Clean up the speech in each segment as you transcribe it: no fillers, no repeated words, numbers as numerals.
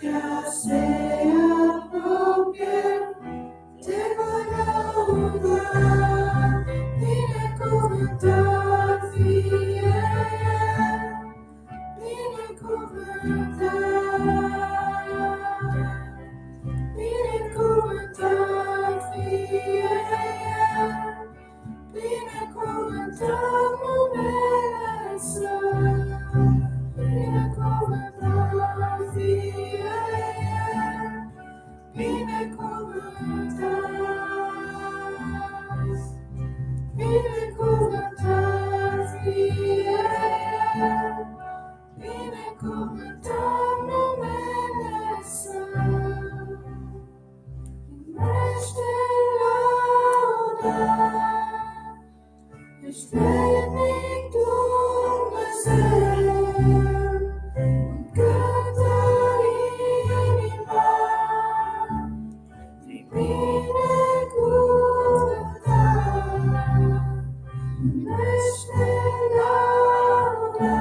ya sea propia, te voy a honrar, vine con tal fiel, vine con tal fiel, vine con tal promesa, vine con fiel. Vine come fiel, vine come möchte lauter, ich will nicht dumme sein, und Katharina, die Biene möchte lauter,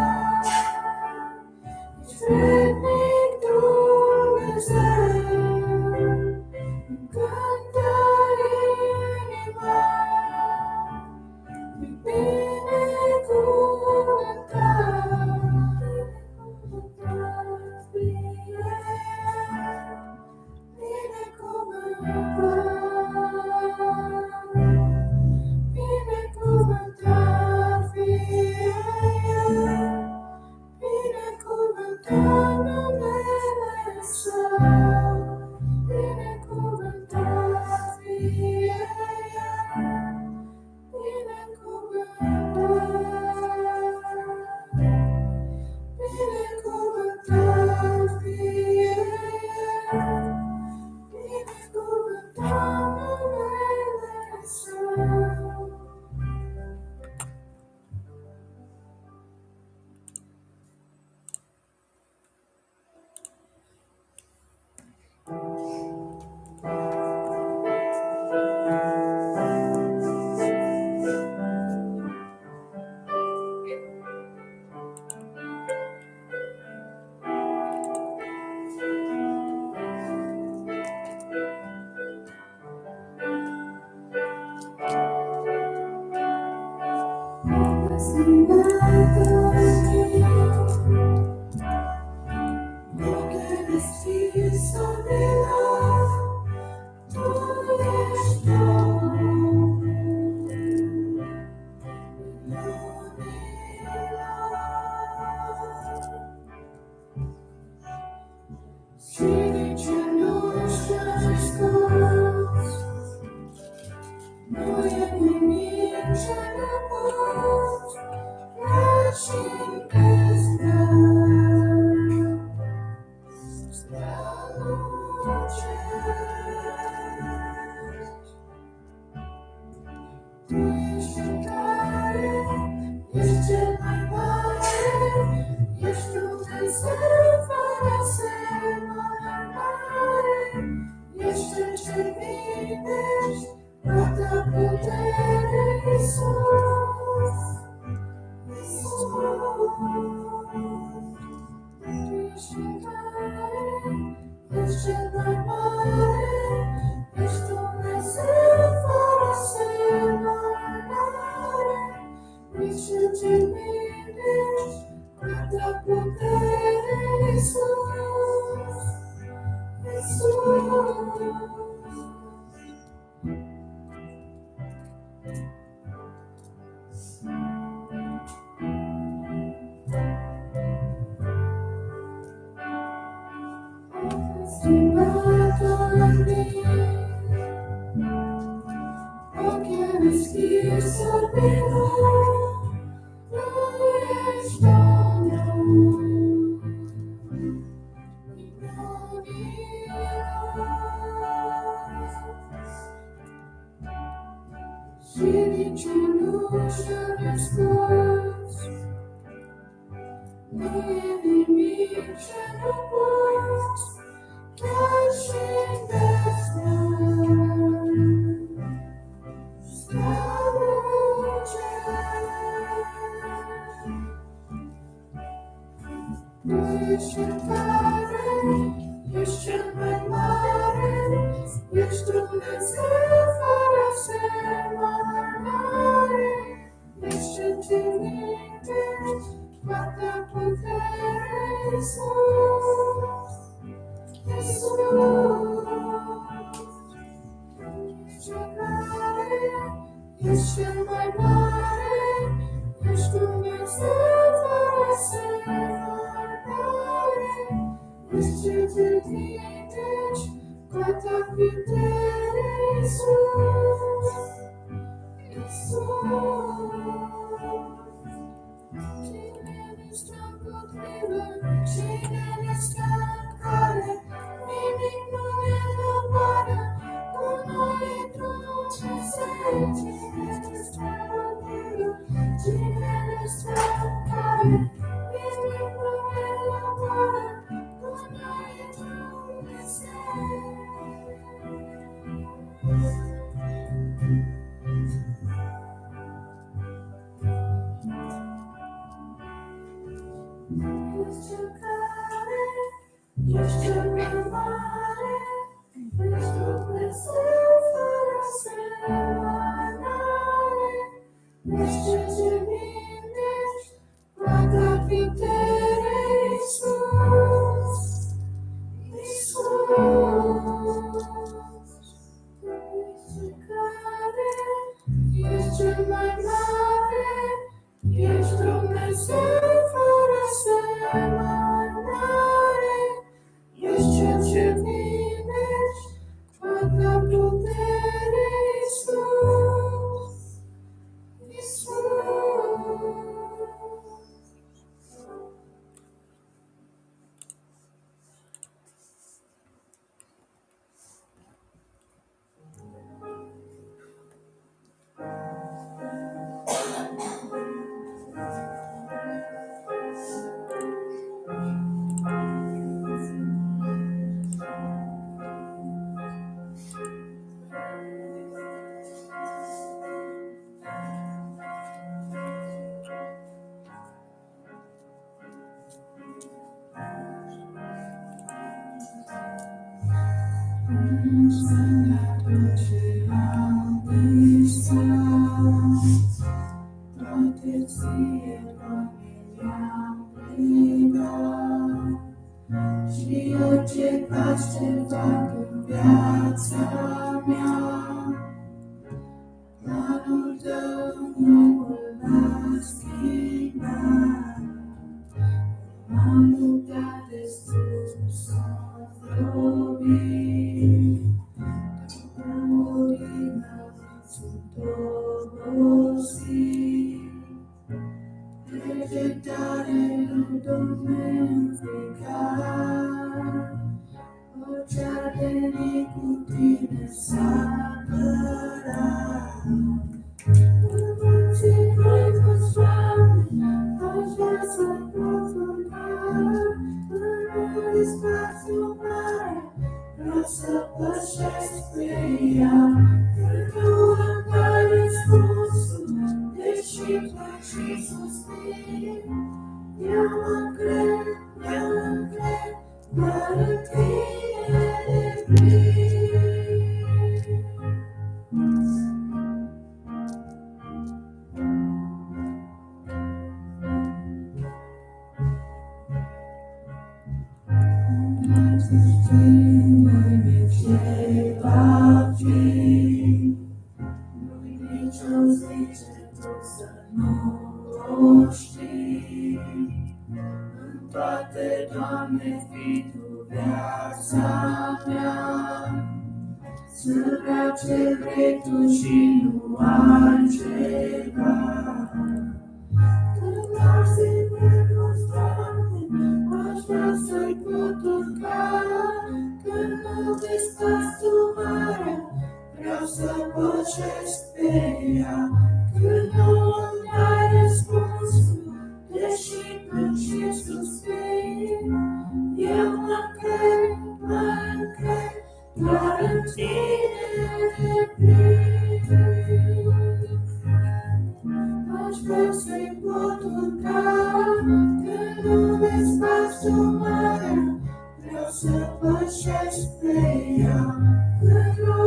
ich will nicht dumme sein, und Katharina, die Biene Dumnezeu fără asemănare, ești ce vindești, toată puterea Iisus. Iisus, ești cel care, ești cel mai mare, ești Dumnezeu fără asemănare, ești cel ce vindești, toată puterea Iisus. Iisus, cine ne stă împotrivă, cine ne stă în cale, nimic nu ne doboară, cu noi e Dumnezeu. Cine ne stă împotrivă, cine ne stă în cale, nimic nu ne doboară, cu noi e Dumnezeu. Ești cel care, ești cel mai mare, ești Dumnezeu fără asemănare, ești cel ce vindești, toată puterea Iisus. Iisus, ești cel care, ești cel mai mare, ești Dumnezeu fără asemănare, ești cel ce vindești, toată puterea Iisus. Iisus. Înseamnă tot ce am visat, toate ție, Doamne, le-am pledat. Și orice paște fac în viața mea, planul Tău nu îl las schimba. M-am luptat destul să-mi zdrobit, am odină, sunt obosit. Degetare nu dorme înfricat, orice ar veni cu Tine s-a apărat. Învăț-i voi toți oameni, aș vrea să-i pot urca, în mare spațiu mare, vreau să pășesc pe ea. Când nu îmi dai răspunsul, deși plâng și suspin, eu mă încred, doar în Tine deplin. Știi ce va fi, nu-i nicio zi ce tu să nu o știi. În toate, Doamne, fii Tu viața mea, să vreau ce vrei Tu și nu altceva. Când arzi vremuri strate, aș vrea să-i pot urca, când nu vezi Tu marea, vreau să pășesc pe ea. Când nu îmi dai răspunsul, deși plâng și suspin, eu mă încred, doar în Tine deplin. Aș vrea să-i pot urca, când nu vezi spațiu mare, vreau să pășesc pe ea. Când nu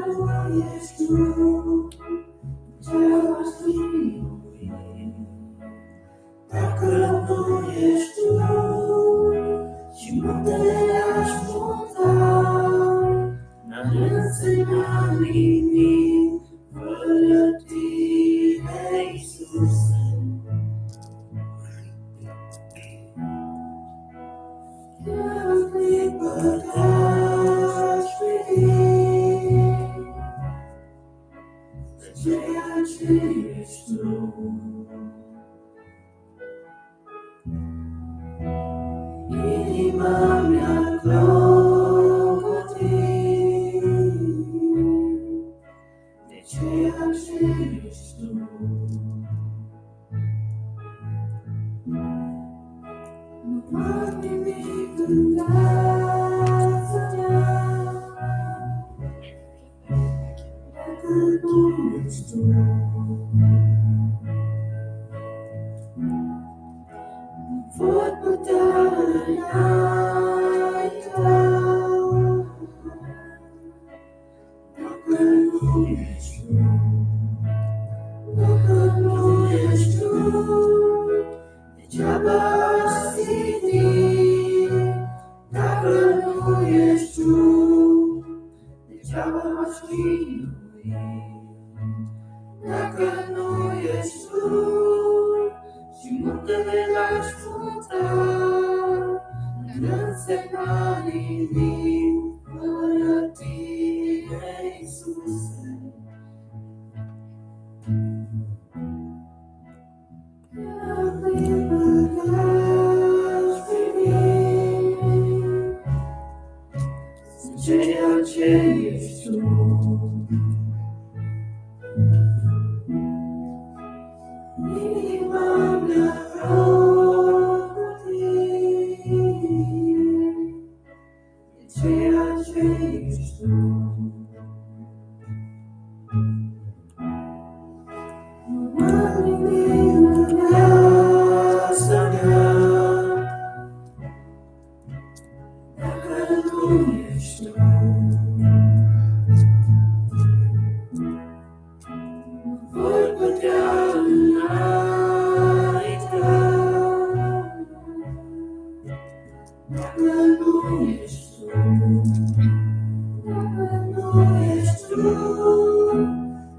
nu ești tu, ce aș fi dacă nu ești tu și muntele aș muta, n-ar însemna nimic fără tine, Iisuse. Chiar clipă te-aș privi de ceea ce ești tu. Inima mea clocotit de ceea ce ești tu. Nu fac nimic în viața mea dacă nu ești tu. Pot putea înainta dacă nu ești tu, dacă nu ești tu, degeaba aș siti, dacă nu ești tu, degeaba aș chinui, dacă nu ești tu și muntele l-aș muta, n-ar însemna nimic fără tine, Iisuse. Chiar clipă te-aș privi în ceea ce ești tu. Inima mea clocotit de ceea ce ești tu. Nu am nimic în viața mea dacă nu ești tu. Nu voi putea dacă nu ești tu, dacă nu ești tu,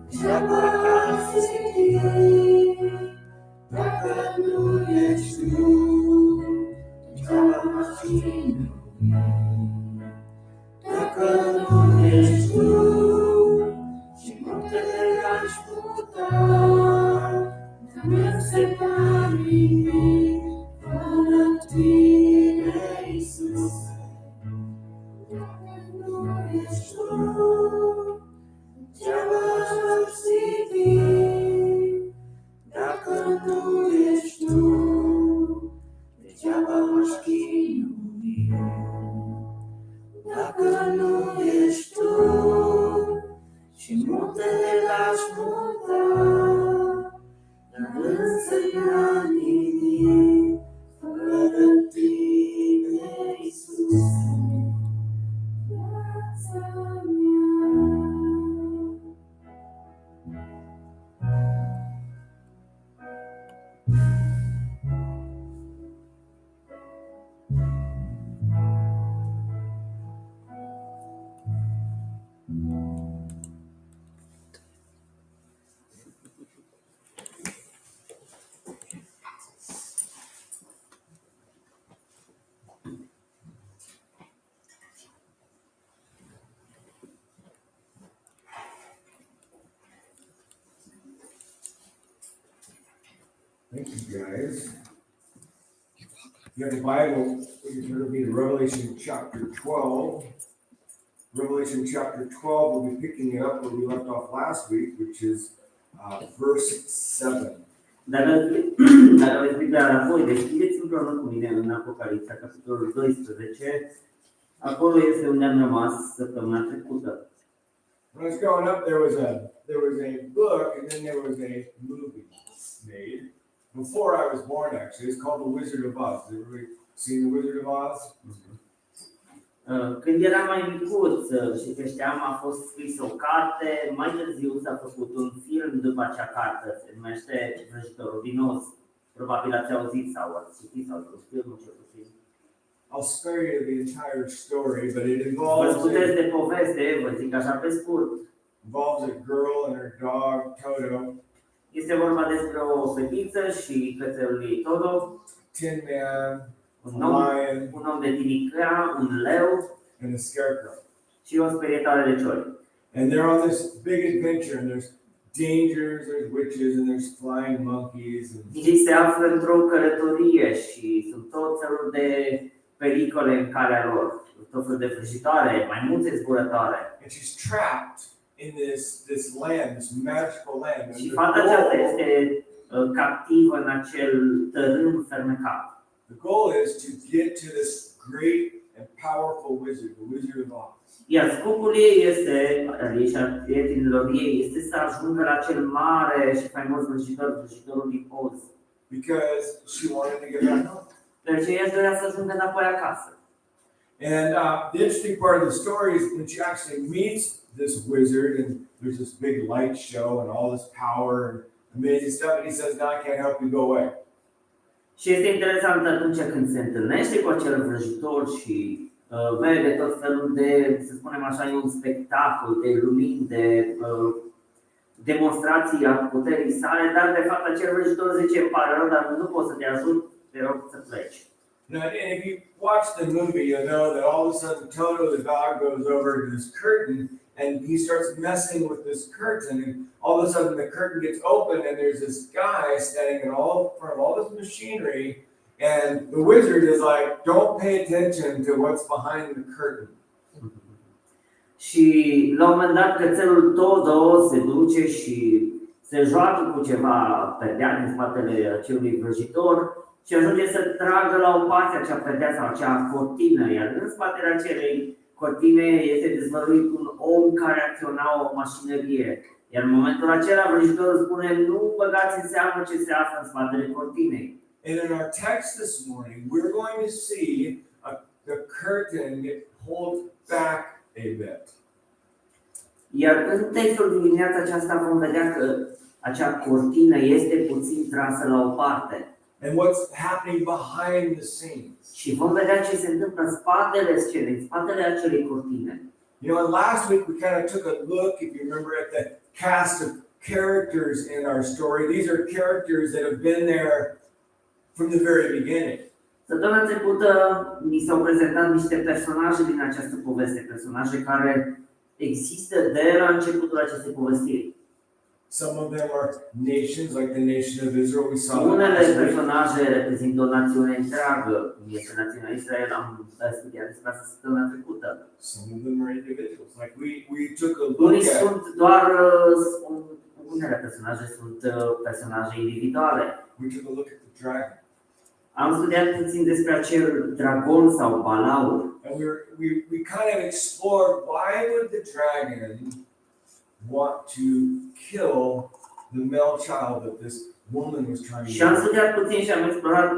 degeaba aș siti, dacă nu ești tu, degeaba aș chinui, dacă nu ești tu și muntele l-aș muta, n-ar însemna nimic fără tine, Iisuse. Dacă nu ești tu, degeaba aș siti, dacă nu ești tu, degeaba aș chinui, dacă nu ești tu și muntele l-aș muta, n-ar însemna nimic fără tine, Iisuse, viața mea. Thank you, guys. If you have a Bible, you can turn to me to Revelation chapter 12. Revelation chapter 12, we'll be picking it up where we left off last week, which is verse 7. Dacă veți Biblia apoi, deschideți împreună cu mine în Apocalipsa, capitolul 12. Acolo este unde am rămas săptămâna trecută. When I was growing up, there was a book, and then there was a movie made before I was born. Actually, it's called The Wizard of Oz. Has everybody seen The Wizard of Oz? Când eram mai micuț și creșteam, a fost scris o carte, mai târziu s-a făcut un film după acea carte, se numește Vrăjitorul din Oz. Probabil ați auzit sau ați citit sau ați filmul cel puțin. I'll spare you the entire story, but it Vă involves sputeți de poveste, vă zic așa pe scurt. a girl and her dog Toto, Este vorba despre o fetiță și cățelul ei Toto, Tin Man, un a om, lion, un om de tinicrea, un leu and a scarecrow. și o sperietoare de ciori. And they're on this big adventure, and there's dangers, there's witches, and there's flying monkeys. And Ei se află într-o călătorie și sunt tot felul de pericole în calea lor, tot felul de vrăjitoare, mai multe zburătoare. and she's trapped in this land, this magical land. And Și fata aceasta este captivă în acel tărâm fermecat. the goal is to get to this great and powerful wizard, the Wizard of Oz. Iar scopul ei este, al ei și al prietenilor ei, este să ajungă la cel mare și faimos vrăjitor, vrăjitorul din Oz. Because she wanted to get back home. Deci ea își dorea să ajungă înapoi acasă. And the interesting part of the story is when she actually meets this wizard, and there's this big light show and all this power and amazing stuff, and he says, "No, I can't help you, go away." Și este interesant atunci când se întâlnește cu acel vrăjitor și vede tot felul de, să spunem așa, e un spectacol de lumini, de demonstrații a puterii sale, dar de fapt acel vrăjitor zice, îmi pare rău, dar nu pot să te ajut, te rog să pleci. Now, and if you watch the movie, you'll know that all of a sudden Toto, the dog, goes over to this curtain, and he starts messing with this curtain, and all of a sudden the curtain gets open, and there's this guy standing in front of all this machinery, and the wizard is like, "Don't pay attention to what's behind the curtain." Și la un moment dat cățelul Todo se duce și se joacă cu ceva perdea din spatele acelui vrăjitor și ajunge să tragă la o parte acea perdea sau acea cortină, iar în spatele acelei cortine este dezvăluit un om care acționa o mașinărie. Iar în momentul acela vrăjitorul spune, nu băgați în seamă ce se află în spatele cortinei. And in our text this morning, we're going to see the curtain get pulled back a bit. Iar în textul dimineața aceasta vom vedea că acea cortină este puțin trasă la o parte. And what's happening behind the scenes. Și vom vedea ce se întâmplă în spatele scenei, în spatele acelei cortine. You know, and last week we kind of took a look, if you remember, at the cast of characters in our story. These are characters that have been there from the very beginning. Săptămâna trecută mi s-au prezentat niște personaje din această poveste, personaje care există de la începutul acestei povestiri. Some of them are nations, like the nation of Israel. We saw Unele that last week. personaje reprezintă o națiune întreagă, cum este națiunea Israel, am studiat despre asta săptămâna trecută. Some of them are individuals. Like we took a look Unii at. sunt doar, unele personaje sunt personaje individuale. We took a look at the dragon. Am studiat puțin despre acel dragon sau balaur. And we kind of explored why would the dragon want to kill the male child that this woman was trying Și am to. studiat puțin și am explorat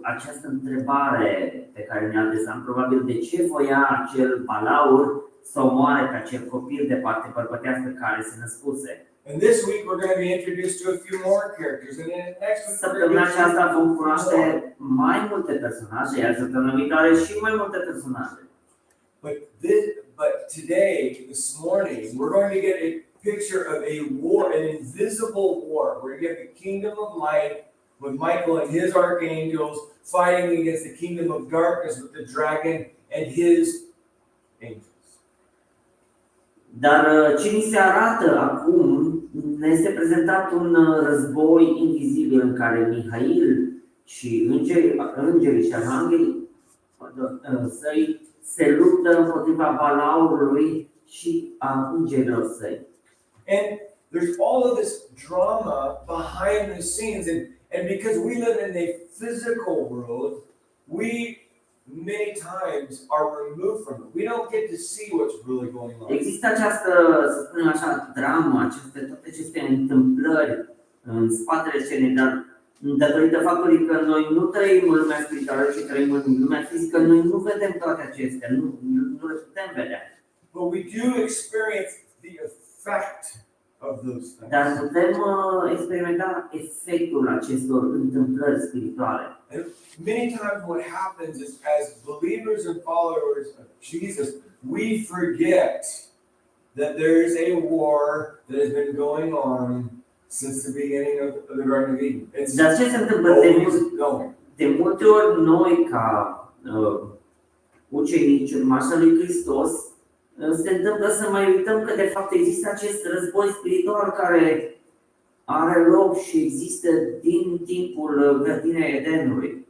această întrebare pe care ne adresam, probabil de ce voia acel balaur să omoare pe acel copil de parte bărbătească care se născuse. And this week we're going to be introduced to a few more characters, and then next week we're Săptămâna going to aceasta vom cunoaște mai multe personaje, iar săptămâna viitoare și mai multe personaje. But today, this morning, we're going to get a picture of a war, an invisible war. We're going to get the kingdom of light with Michael and his archangels fighting against the kingdom of darkness with the dragon and his angels. Dar ce ni se arată acum, ne este prezentat un război invizibil în care Mihail și îngerii și arhanghelii săi se luptă împotriva balaurului și a îngerilor săi. And there's all of this drama behind the scenes, and because we live in a physical world, we many times are removed from it. We don't get to see what's really going on. Există această, să spunem așa, dramă, toate aceste întâmplări în spatele scenei, dar Datorită faptului că noi nu trăim în lumea spirituală, ci trăim în lumea fizică, noi nu vedem toate acestea, nu le putem vedea. But we do experience the effect of those things. Dar putem experimenta efectul acestor întâmplări spirituale. And many times what happens is, as believers and followers of Jesus, we forget that there is a war that has been going on since the beginning of the Garden of Eden. It's Dar ce se întâmplă always going. de multe ori noi ca ucenici, urmași ai lui Hristos, se întâmplă să mai uităm că de fapt există acest război spiritual care are loc și există din timpul grădinei Edenului.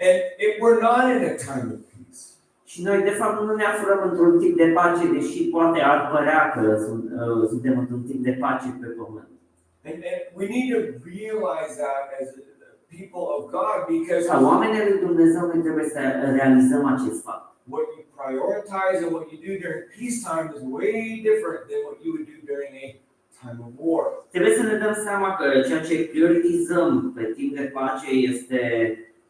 And we're not in a time of peace. Și noi de fapt nu ne aflăm într-un tip de pace, deși poate ar părea că suntem într-un tip de pace pe pământ. And we need to realize that as people of God, because Ca oamenii lui Dumnezeu noi trebuie să realizăm acest fapt. what you prioritize and what you do during peacetime is way different than what you would do during a time of war. Trebuie să ne dăm seama că ceea ce prioritizăm pe timp de pace este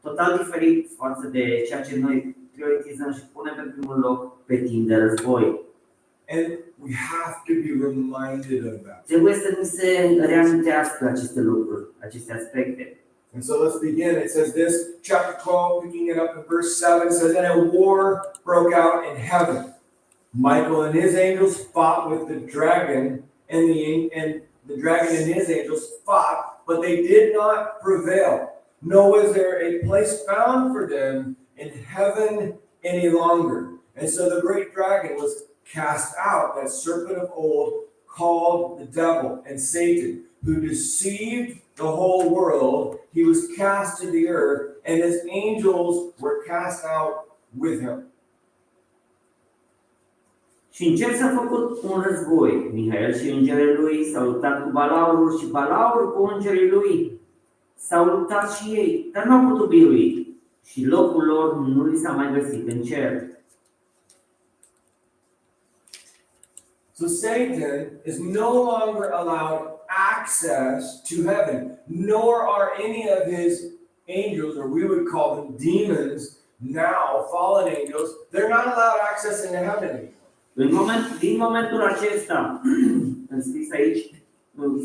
total diferit față de ceea ce noi prioritizăm și punem pe primul loc pe timp de război. And we have to be reminded of that. Trebuie să ni se reamintească aceste lucruri, aceste aspecte. And so let's begin. It says this, chapter 12, picking it up in verse 7, says, and a war broke out in heaven. Michael and his angels fought with the dragon, and the dragon and his angels fought, but they did not prevail. Nor was there a place found for them in heaven any longer. And so the great dragon was cast out, that serpent of old, called the devil and Satan, who deceived the whole world. He was cast to the earth, and his angels were cast out with him. Și în cer s-a făcut un război. Mihail și îngerii lui s-au luptat cu balaurul și balaurul cu îngerii lui. S-au luptat și ei, dar nu au putut birui. Și locul lor nu li s-a mai găsit în cer. So Satan is no longer allowed access to heaven, nor are any of his angels, or we would call them demons now, fallen angels, they're not allowed access into heaven anymore. Din momentul acesta, scris aici,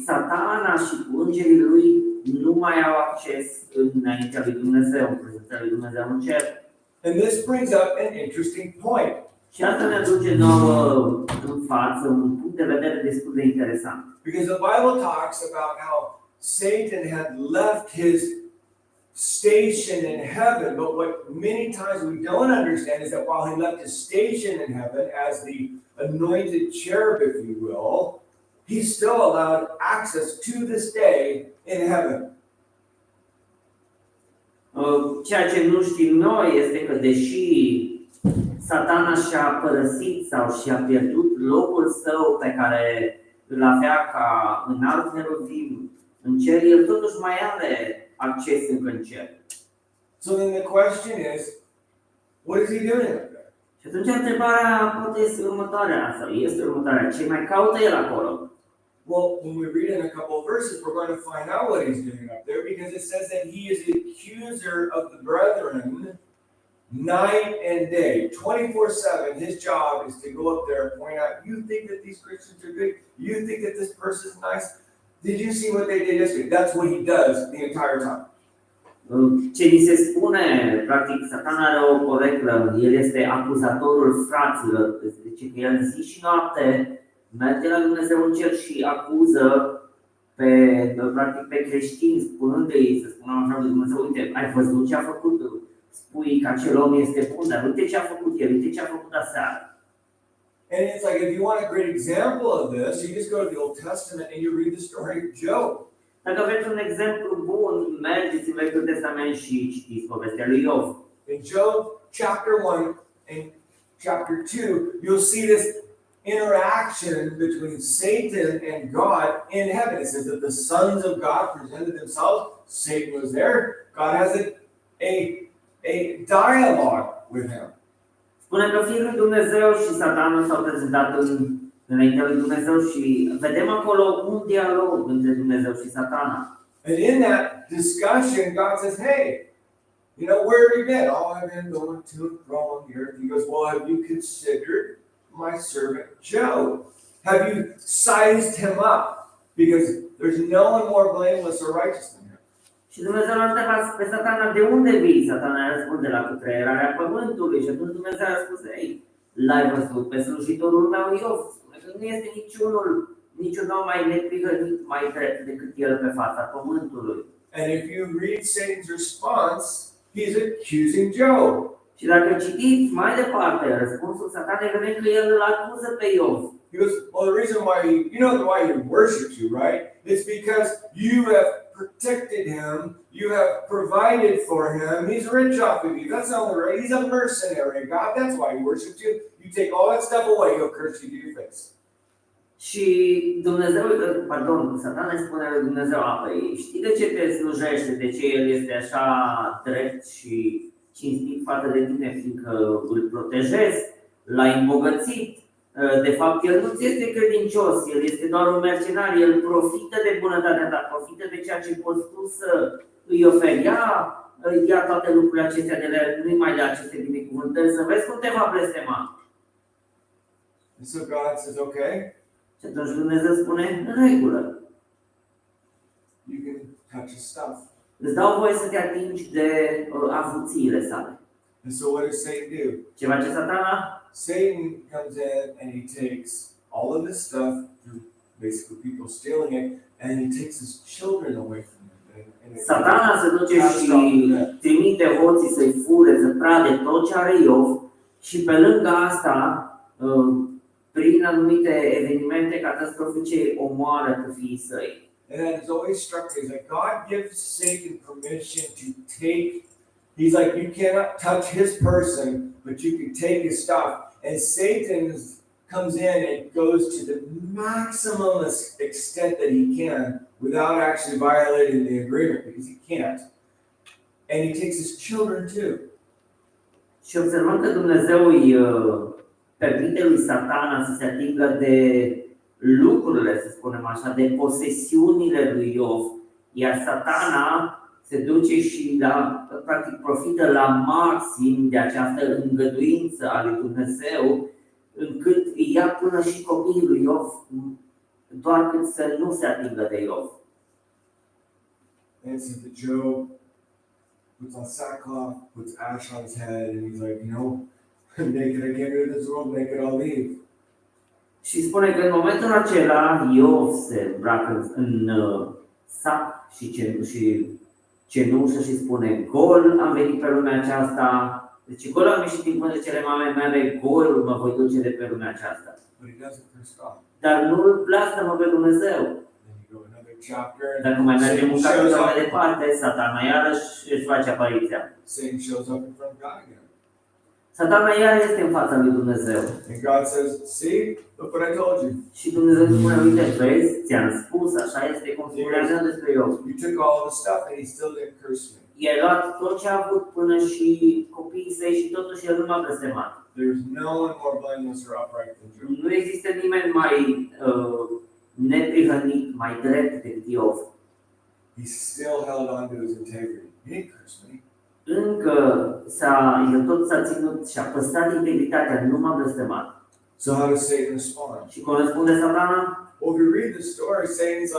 Satana și cu îngerii lui nu mai au acces înaintea lui Dumnezeu, în prezența lui Dumnezeu în cer. And this brings up an interesting point. Și asta ne aduce nouă în față un punct de vedere destul de interesant. Because the Bible talks about how Satan had left his station in heaven, but what many times we don't understand is that while he left his station in heaven as the anointed cherub, if you will, he's still allowed access to this day in heaven. Ceea ce nu știm noi este că deși Satana și-a părăsit sau și-a pierdut locul său pe care îl avea ca înalt heruvim în cer, el totuși mai are acces încă în cer. So then the question is, what is he doing up there? Și atunci întrebarea poate este următoarea, sau este următoarea, ce mai caută el acolo? Well, when we read in a couple of verses, we're going to find out what he's doing up there, because it says that he is the accuser of the brethren night and day, 24/7. His job is to go up there and point out, you think that these Christians are good? You think that this person's nice? Did you see what they did yesterday? That's what he does the entire time. Ce ni se spune, practic, Satana are o poreclă, el este acuzatorul fraților, zice că el zi și noapte merge la Dumnezeu în cer și acuză practic pe creștini, spunându-i, să spunem așa lui Dumnezeu, uite, ai văzut ce a făcut? Spui că acel om este bun, dar uite ce a făcut el, uite ce a făcut aseară. And it's like, if you want a great example of this, you just go to the Old Testament and you read the story of Job. Dacă vreți un exemplu bun, mergeți în Vechiul Testament și citiți povestea lui Iov. In Job chapter 1 and chapter 2, you'll see this interaction between Satan and God in heaven. It says that the sons of God presented themselves. Satan was there. God has a dialogue with him. Spune că Fiul lui Dumnezeu și Satana s-au prezentat înaintea lui Dumnezeu și vedem acolo un dialog între Dumnezeu și Satana. And in that discussion, God says, hey, you know, where have you been? Oh, I've been going to and fro on the earth. He goes, well, have you considered my servant Job? Have you sized him up? Because there's no one more blameless or righteous than him. Și Dumnezeu l-a întrebat pe Satana, de unde vii? Satana a răspuns, de la cutreierarea pământului. Și atunci Dumnezeu a spus, ei, l-ai văzut pe slujitorul meu Iov. Spune că nu este niciun om mai neprihănit, mai drept decât el pe fața pământului. And if you read Satan's response, he's accusing Job. Și dacă citiți mai departe răspunsul Satanei, vedem că el îl acuză pe Iov. He goes, well, the reason why you know why he worships you, right? It's because you have protected him, you have provided for him, he's rich off of you. That's not right. He's a mercenary, God. That's why he worships you. You take all that stuff away, he'll curse you to your face. Și Satana îi spune lui Dumnezeu, apoi, știi de ce te slujește, de ce el este așa drept și cinstit față de tine, fiindcă îl protejezi, l-ai îmbogățit. De fapt, el nu ți este credincios, el este doar un mercenar, el profită de bunătatea ta, profită de ceea ce poți tu să îi oferi. Ia toate lucrurile acestea de la el, nu-i mai de aceste binecuvântări, să vezi cum te va blestema. And so God says, okay. Și atunci Dumnezeu spune, în regulă. You can touch his stuff. Îți dau voie să te atingi de avuțiile sale. And so what does Satan do? Ce face Satana? Satan comes in and he takes all of this stuff, through basically people stealing it, and he takes his children away from him. Satana se duce și trimite hoții să-i fure, să prade tot ce are Iov și pe lângă asta, prin anumite evenimente catastrofice, omoară pe fiii săi. And that has always struck me, is that God gives Satan permission to take, he's like, you cannot touch his person, but you can take his stuff. And Satan comes in and goes to the maximum extent that he can without actually violating the agreement, because he can't. And he takes his children too. Și observăm că Dumnezeu îi permite lui Satana să se atingă de lucrurile, să spunem așa, de posesiunile lui Iov, iar Satana se duce și practic profită la maxim de această îngăduință a lui Dumnezeu, încât îi ia până și copiii lui Iov, doar cât să nu se atingă de Iov. And so the Job puts on sackcloth, puts ash on his head, and he's like, you know, naked I came into this world, naked I'll leave. Și spune că în momentul acela Iov se îmbracă în sac și cenușă și spune, gol am venit pe lumea aceasta, deci gol am ieșit din pântecele mamei mele, gol mă voi duce de pe lumea aceasta. Dar nu îl blastămă pe Dumnezeu. Dacă mai mergem un capitol mai departe, Satana iarăși își face apariția. Satana iar este în fața lui Dumnezeu. And God says, see, look what I told you. Și Dumnezeu spune, uite, vezi, ți-am spus, așa este cum spunea despre Iov. You took all the stuff and he still didn't curse me. I-a luat tot ce a avut până și copiii săi și totuși el nu m-a blestemat. There's no one more blameless or upright than Job. Nu există nimeni mai neprihănit, mai drept decât Iov. He still held on to his integrity. He didn't curse me. Încă el tot s-a ținut și a păstrat integritatea, nu m-a blestemat. So how does Satan respond? Și cum răspunde Satana? Well, if you read the story, Satan's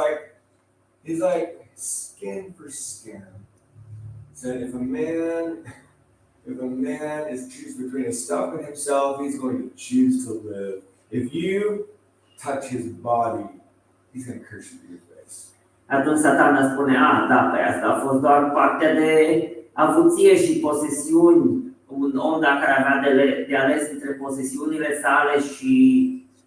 he's like skin for skin. He said if a man is choose between his stuff and himself, he's going to choose to live. If you touch his body, he's going to curse you to your face. Atunci Satana spune, da, pe asta a fost doar partea de avuție și posesiuni. Un om, dacă ar avea de ales între posesiunile sale și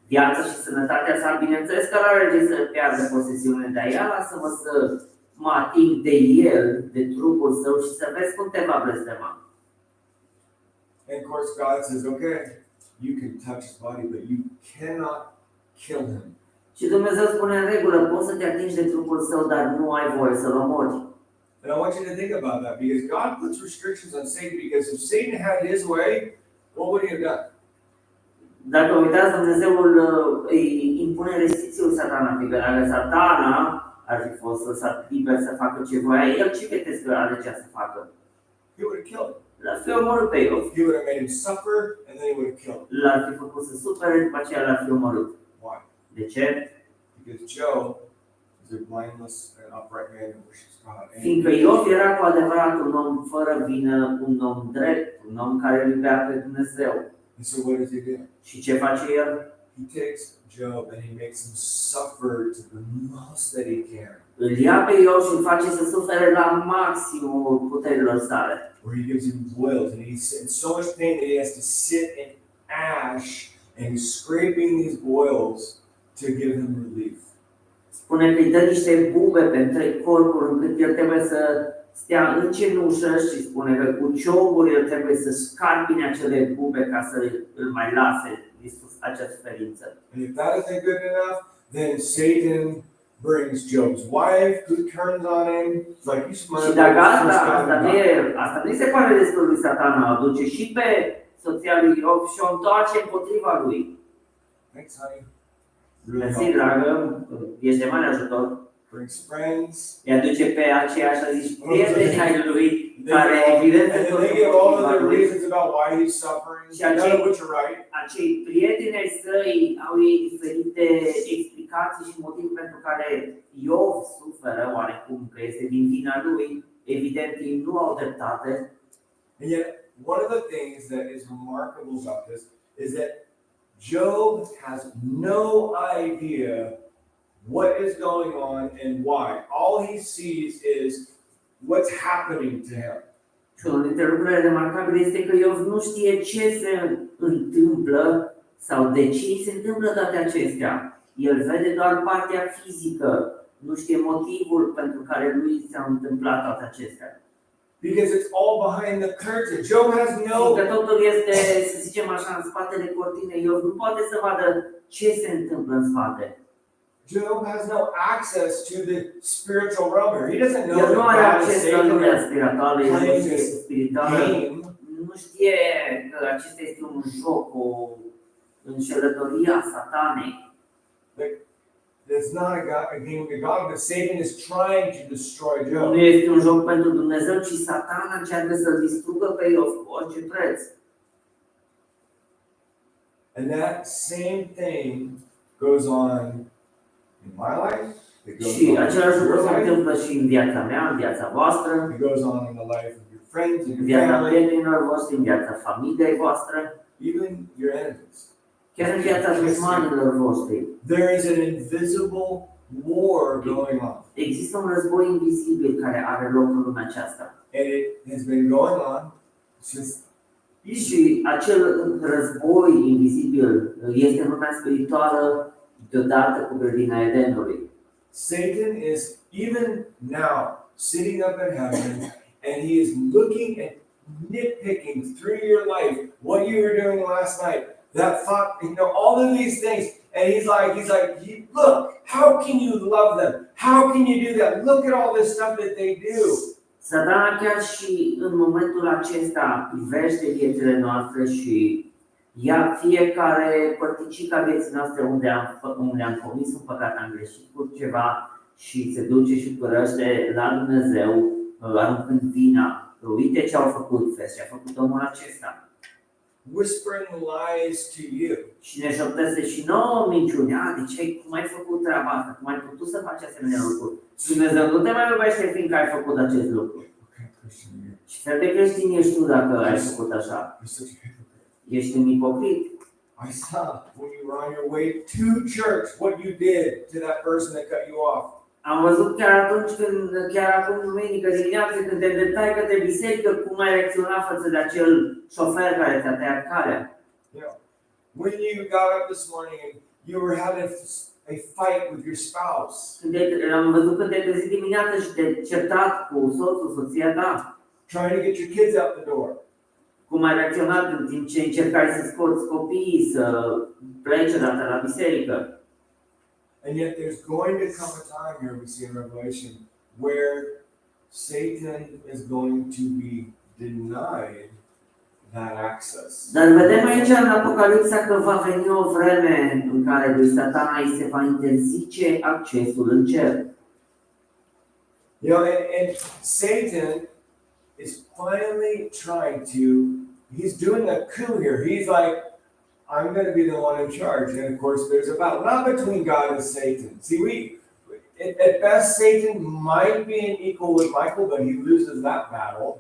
viața și sănătatea sa, bineînțeles că are de să piardă posesiunile, dar ea lasă-mă să mă ating de el, de trupul său și să vezi cum te va blestema. And of course God says, okay, you can touch his body, but you cannot kill him. Și Dumnezeu spune, în regulă, poți să te atingi de trupul său, dar nu ai voie să-l omori. And I want you to think about that, because God puts restrictions on Satan, because if Satan had his way, what would he have done? Dacă uitați, Dumnezeu îi impune restricții lui Satana, fiindcă dacă Satana ar fi fost lăsat liber să facă ce voia el, ce credeți că alegea să facă? He would have killed him. L-ar fi omorât pe Iov. He would have made him suffer, and then he would have killed him. L-ar fi făcut să sufere, după aceea l-ar fi omorât. Why? De ce? Because Job is a blameless and upright man who worships God. Fiindcă Iov era cu adevărat un om fără vină, un om drept, un om care îl iubea pe Dumnezeu. And so what does he do? Și ce face el? He takes Job and he makes him suffer to the most that he can. Îl ia pe Iov și îl face să sufere la maximul puterilor sale. Where he gives him boils and he's in so much pain that he has to sit in ash and he's scraping these boils to give him relief. Spune că îi dă niște bube pe întreg corpul încât el trebuie să stea în cenușă și spune că cu cioburi el trebuie să scarpine acele bube ca să îl mai lase acea suferință. And if that isn't good enough, then Satan brings Job's wife, who turns on him. It's like you smile. Și dacă asta nu se pare destul lui Satana, aduce și pe soția lui Iov și o întoarce împotriva lui. Thanks, honey. Mersi, dragă, ești de mare ajutor. Brings friends. Îi aduce pe aceia, așa zici, prieteni ai lui, care evident And then they give all of the reasons about why he's suffering. None of which are right. Acei prieteni ai săi au ei diferite explicații și motive pentru care Iov suferă oarecum, că este din vina lui. Evident, ei nu au dreptate. And yet, one of the things that is remarkable about this is that Job has no idea what is going on and why. All he sees is what's happening to him. Și unul dintre lucrurile remarcabile este că Iov nu știe ce se întâmplă sau de ce se întâmplă toate acestea. El vede doar partea fizică, nu știe motivul pentru care lui s-au întâmplat toate acestea. Because it's all behind the curtain. Job has no. Că totul este, să zicem așa, în spatele cortinei. Iov nu poate să vadă ce se întâmplă în spate. Job has no access to the spiritual realm. He doesn't know El nu are that God is acces la saving lumea him. spirituală, nu știe că acesta este un joc, o înșelătorie a Satanei. It's not a game of God, but Satan is trying to destroy Job. Nu este un joc pentru Dumnezeu, ci Satana încearcă să-l distrugă pe Iov cu orice preț. And that same thing goes on in my life. It goes Și on in același lucru your se life. întâmplă și în viața mea, în viața voastră, It goes on in the life of your friends and în your viața family, prietenilor voștri, în viața familiei voastre, even your enemies. chiar în viața dușmanilor voștri. There is an invisible war going on. Există un război invizibil care are loc în lumea aceasta. And it has been going on since Și acel război invizibil este în lumea spirituală deodată cu grădina Edenului. Satan is even now sitting up in heaven and he is looking and nitpicking through your life what you were doing last night. That thought, all of these things. And he's like, look, how can you love them? How can you do that? Look at all this stuff that they do. Satana chiar și în momentul acesta privește viețile noastre și ia fiecare părticică a vieții noastre unde am comis un păcat, am greșit cu ceva și se duce și părăște la Dumnezeu aruncând vina. Că uite ce au făcut, vezi ce a făcut omul acesta. Whispering lies to you. Și ne șopteze și nouă minciuni. De ce, cum ai făcut treaba asta? Cum ai putut să faci asemenea lucruri? Dumnezeu nu te mai iubește fiindcă ai făcut acest lucru. Și fel de creștin ești tu dacă ai făcut așa. Ești un ipocrit. I saw when you were on your way to church what you did to that person that cut you off. Am văzut chiar atunci când, chiar acum duminică dimineață, când te îndreptai către biserică, cum ai reacționat față de acel șofer care ți-a tăiat calea. When you got up this morning and you were having a fight with your spouse. Am văzut când te-ai trezit dimineața și te-ai certat cu soțul, soția ta. Trying to get your kids out the door. Cum ai reacționat în timp ce încercai să scoți copiii să plece odată la biserică. And yet there's going to come a time here we see in Revelation where Satan is going to be denied that access. Dar vedem aici în Apocalipsa că va veni o vreme în care lui Satana îi se va interzice accesul în cer. You know, and Satan is finally trying to, he's doing a coup here. He's like, I'm going to be the one in charge. And of course, there's a battle, not between God and Satan. See, at best, Satan might be an equal with Michael, but he loses that battle.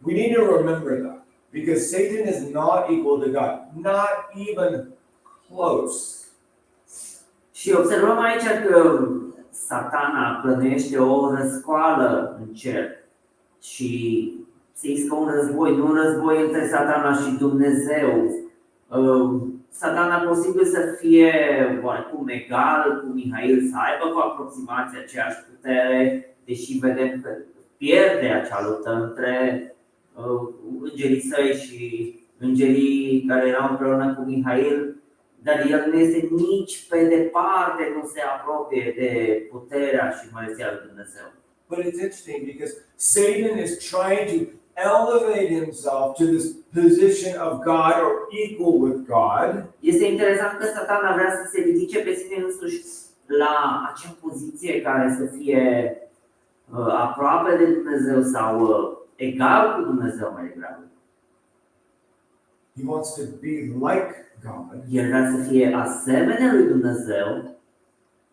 We need to remember that because Satan is not equal to God, not even close. Și observăm aici că Satana plănește o răscoală în cer și se iscă un război, nu un război între Satana și Dumnezeu. Satana posibil să fie oarecum egal cu Mihail, să aibă cu aproximație aceeași putere, deși vedem că pierde acea luptă între îngerii săi și îngerii care erau împreună cu Mihail, dar el nu este nici pe departe, nu se apropie de puterea și măreția lui Dumnezeu. But it's interesting because Satan is trying to elevate himself to this position of God or equal with God. Este interesant că Satana vrea să se ridice pe sine însuși la acea poziție care să fie aproape de Dumnezeu sau egal cu Dumnezeu mai degrabă. He wants to be like God. El vrea să fie asemenea lui Dumnezeu.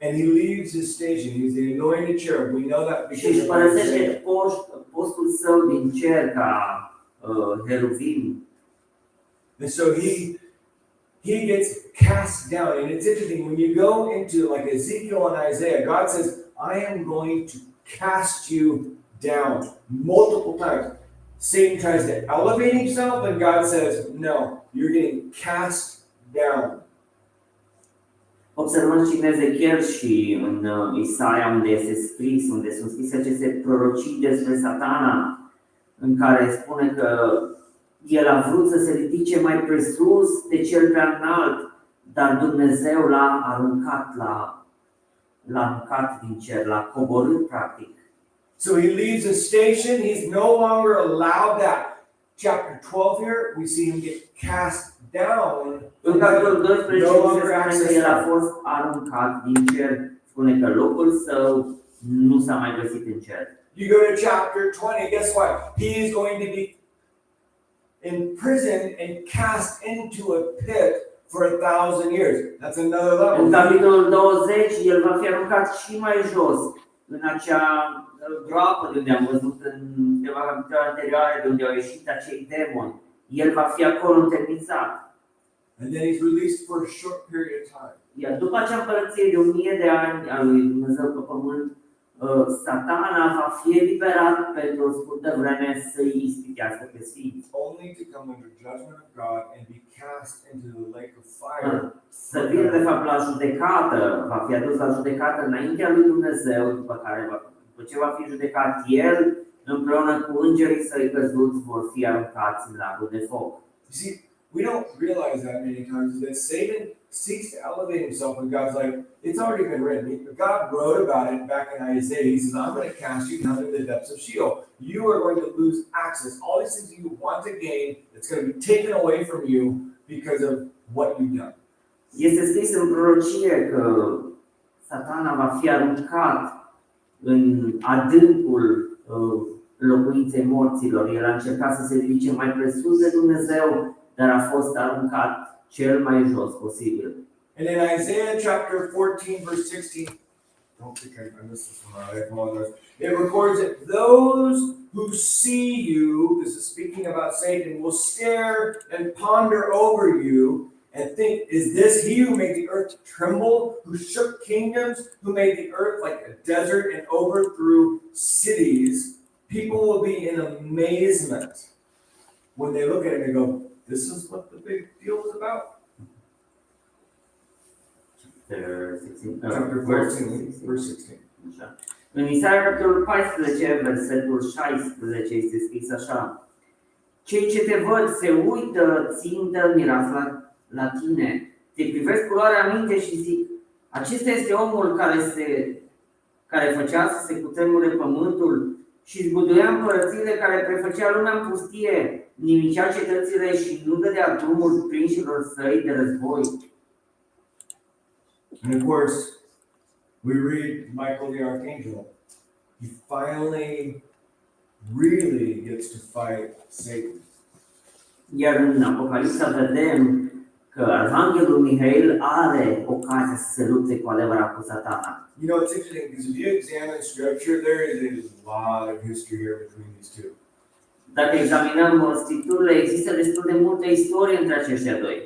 And he leaves his station. He's the anointed cherub. We know that Și because își of părăsește Isaiah. postul său din cer ca heruvim. And so he gets cast down. And it's interesting when you go into like Ezekiel and Isaiah, God says, I am going to cast you down multiple times. Satan tries to elevate himself, and God says, no, you're getting cast down. Observăm și în Ezechiel și în Isaia, unde este scris, unde sunt scrise aceste prorocii despre Satana, în care spune că el a vrut să se ridice mai presus de cel prea înalt, dar Dumnezeu l-a aruncat din cer, l-a coborât practic. So he leaves his station. He's no longer allowed that. Chapter 12 here, we see him get cast down. În capitolul 12 No se longer spune că access el a that. fost aruncat din cer, spune că locul său nu s-a mai găsit în cer. You go to chapter 20, guess what? He is going to be imprisoned and cast into a pit for 1,000 years. That's another În level. capitolul 20, el va fi aruncat și mai jos, în acea groapă de unde am văzut în câteva capitole anterioare, de unde au ieșit acei demoni. El va fi acolo întemnițat. And then he's released for a short period of time. Iar după acea împărăție de 1000 de ani a lui Dumnezeu pe pământ, Satana va fi eliberat pentru o scurtă vreme să-i ispitească pe sfinți. Only to come under judgment of God and be cast into the lake of fire. Să vină de fapt la judecată, va fi adus la judecată înaintea lui Dumnezeu, după ce va fi judecat el, împreună cu îngerii săi căzuți vor fi aruncați în lagul de foc. You see, we don't realize that many times that Satan seeks to elevate himself, and God's like, it's already been written. God wrote about it back in Isaiah. He says, I'm going to cast you down into the depths of Sheol. You are going to lose access. All these things you want to gain, it's going to be taken away from you because of what you've done. Este scris în prorocie că Satana va fi aruncat în adâncul locuinței morților. El a încercat să se ridice mai presus de Dumnezeu, dar a fost aruncat cel mai jos posibil. And in Isaiah chapter 14, verse 16, don't think I missed this one. I apologize. It records that those who see you, this is speaking about Satan, will stare and ponder over you and think, is this he who made the earth tremble, who shook kingdoms, who made the earth like a desert and overthrew cities? People will be in amazement when they look at it and go, this is what the big deal is about? Chapter 14, verse 16. Așa. În Isaia capitolul 14, versetul 16 este scris așa: cei ce te văd se uită țintă mirați la tine, te privesc cu luarea minte și zic, acesta este omul care făcea să se cutremure pământul și zguduia împărățiile, care prefăcea lumea în pustie, nimicea cetățile și nu dădea drumul prinșilor săi de război. And of course, we read Michael the Archangel. he finally really gets to fight Satan. Iar în Apocalipsa vedem că Arhanghelul Mihail are ocazia să se lupte cu adevărat cu Satana. You know, it's interesting because if you examine scripture, there is a lot of history here between these two. Dacă examinăm Scripturile, există destul de multă istorie între aceștia doi.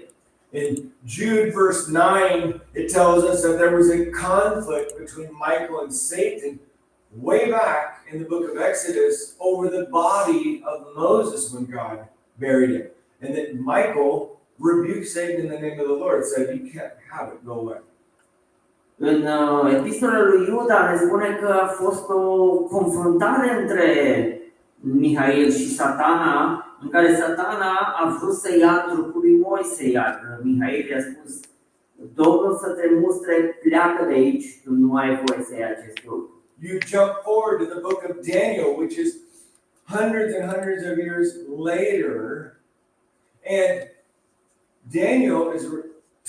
In Jude verse 9, it tells us that there was a conflict between Michael and Satan way back in the book of Exodus over the body of Moses when God buried him. And that Michael rebuked Satan in the name of the Lord, said, "You can't have it, go away." În epistola lui Iuda ne spune că a fost o confruntare între Mihail și Satana, în care Satana a vrut să ia trupul lui Moise, iar Mihail i-a spus: Domnul să te mustre, pleacă de aici, tu nu ai voie să iei acest trup. You jump forward to the book of Daniel, which is hundreds and hundreds of years later, and Daniel is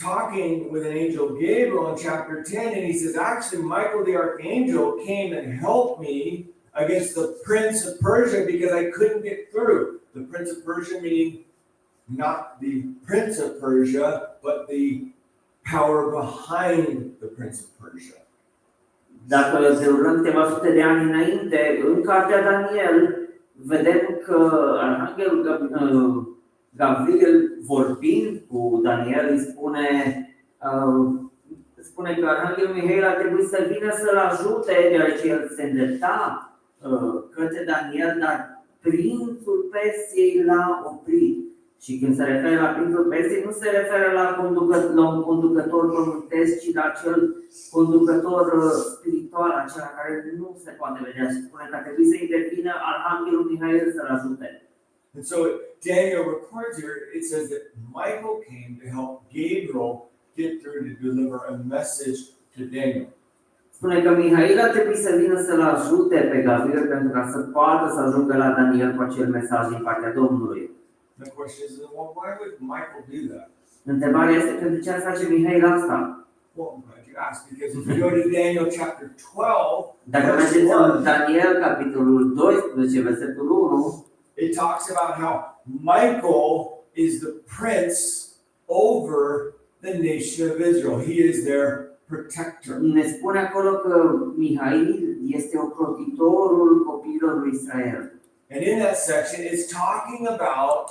talking with an angel Gabriel in chapter 10, and he says, actually, Michael the archangel came and helped me against the prince of Persia because I couldn't get through. The prince of Persia meaning not the prince of Persia, but the power behind the prince of Persia. Dacă derulăm câteva sute de ani înainte, în cartea Daniel, vedem că Arhanghelul Gabriel, vorbind cu Daniel, îi spune că Arhanghelul Mihail ar trebui să vină să-l ajute, deoarece el se îndrepta către Daniel, dar prințul Persiei l-a oprit. Și când se referă la prințul Persiei, nu se referă la un conducător pământesc, ci la acel conducător spiritual, acela care nu se poate vedea. Și spune că ar trebui să intervină Arhanghelul Mihail să-l ajute. And so Daniel records here, it says that Michael came to help Gabriel get through to deliver a message to Daniel. Spune că Mihail a trebuit să vină să-l ajute pe Gabriel pentru ca să poată să ajungă la Daniel cu acel mesaj din partea Domnului. The question is, well, why would Michael do that? Întrebarea este pentru ce ar face Mihail asta? Well, I'm glad you asked, because if you go to Daniel chapter 12, Dacă mergeți în Daniel, capitolul 12, versetul 1, it talks about how Michael is the prince over the nation of Israel. He is their protector. ne spune acolo că Mihail este ocrotitorul copiilor lui Israel. And in that section, it's talking about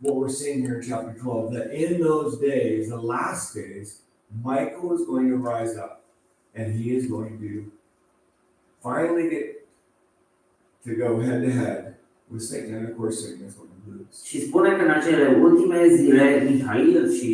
what we're seeing here in chapter 12, that in those days, the last days, Michael is going to rise up and he is going to finally get to go head to head with Satan. And of course, Satan is going to lose. Și spune că în acele ultime zile, Mihail și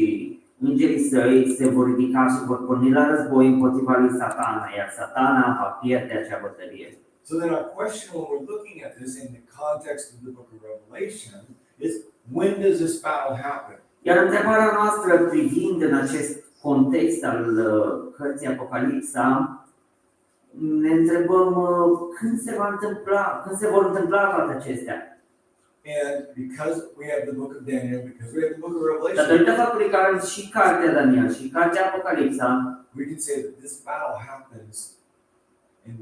îngerii săi se vor ridica și vor porni la război împotriva lui Satana, iar Satana va pierde acea bătălie. So then our question when we're looking at this in the context of the book of Revelation is, when does this battle happen? Iar întrebarea noastră privind în acest context al cărții Apocalipsa, ne întrebăm când se va întâmpla, când se vor întâmpla toate acestea. And because we have the book of Daniel, because we have the book of Revelation, Datorită faptului că avem și cartea Daniel și cartea Apocalipsa, we can say that this battle happens in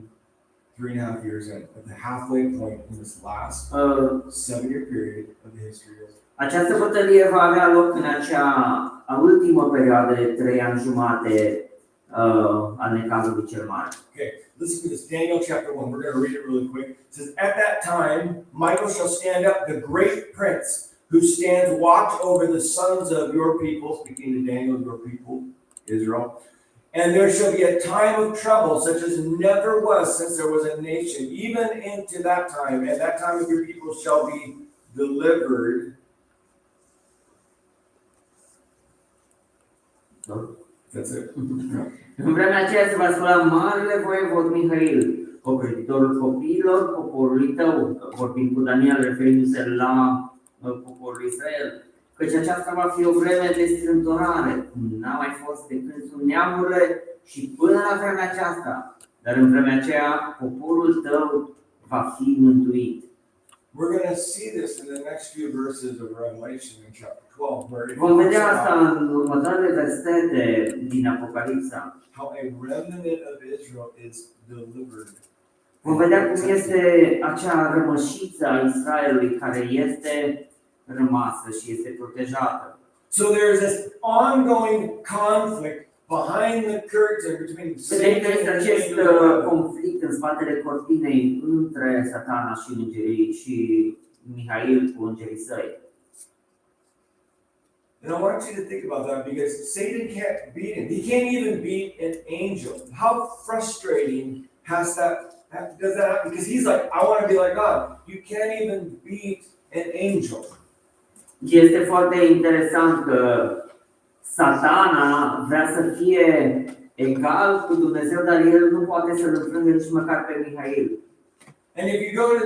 3.5 years in, at the halfway point in this last 7-year period of the history of Israel. această bătălie va avea loc în acea ultimă perioadă de 3 ani jumate al necazului cel mare. Okay, listen to this. Daniel chapter 1. We're going to read it really quick. It says, "At that time, Michael shall stand up, the great prince, who stands watch over the sons of your people," speaking to Daniel, your people, Israel. "And there shall be a time of trouble, such as never was since there was a nation, even into that time. And that time of your people shall be delivered." That's it. În vremea aceea se va scula marele voievod Mihail, ocrotitorul copiilor poporului tău, vorbind cu Daniel, referindu-se la poporul Israel, căci aceasta va fi o vreme de strâmtorare, cum n-a mai fost de când sunt neamurile și până la vremea aceasta, dar în vremea aceea poporul tău va fi mântuit. We're going to see this in the next few verses of Revelation in chapter 12, where it Vom talks vedea asta about în următoarele versete din Apocalipsa. how a remnant of Israel is delivered. Vom vedea cum este acea rămășiță a Israelului care este rămasă și este protejată. So there's this ongoing conflict behind the curtain between Vedem că Satan este and acest the angel. conflict în spatele cortinei între Satana și îngerii și Mihail cu îngerii săi. And I want you to think about that because Satan can't beat him. He can't even beat an angel. How frustrating does that happen? Because he's like, I want to be like God. You can't even beat an angel. Este foarte interesant că Satana vrea să fie egal cu Dumnezeu, dar el nu poate să-l înfrângă nici măcar pe Mihail. And if you go to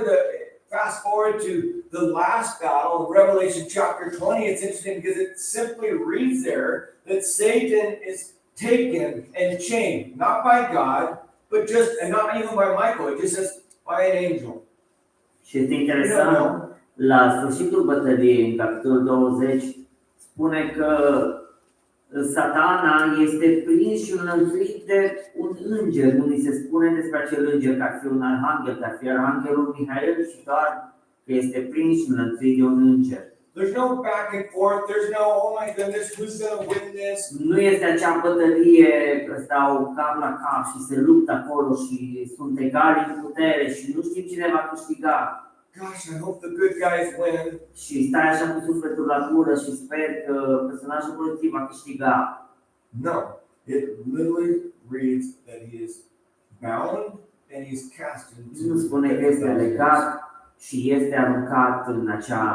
fast forward to the last battle in Revelation chapter 20, it's interesting because it simply reads there that Satan is taken and chained, not by God, but just, and not even by Michael, it just says by an angel. Și este interesant, la sfârșitul bătăliei, în capitolul 20, spune că Satana este prins și înlănțuit de un înger. Nu ni se spune despre acel înger că ar fi un arhanghel, că ar fi arhanghelul Mihail, și doar că este prins și înlănțuit de un înger. There's no back and forth. There's no, oh my goodness, who's going to win this? Nu este acea bătălie că stau cap la cap și se luptă acolo și sunt egali în putere și nu știm cine va câștiga. Gosh, I hope the good guys win. Și stai așa cu sufletul la gură și sper că personajul pozitiv va câștiga. No, it literally reads that he is bound and he's cast into. Nu spune că este legat și este aruncat în acea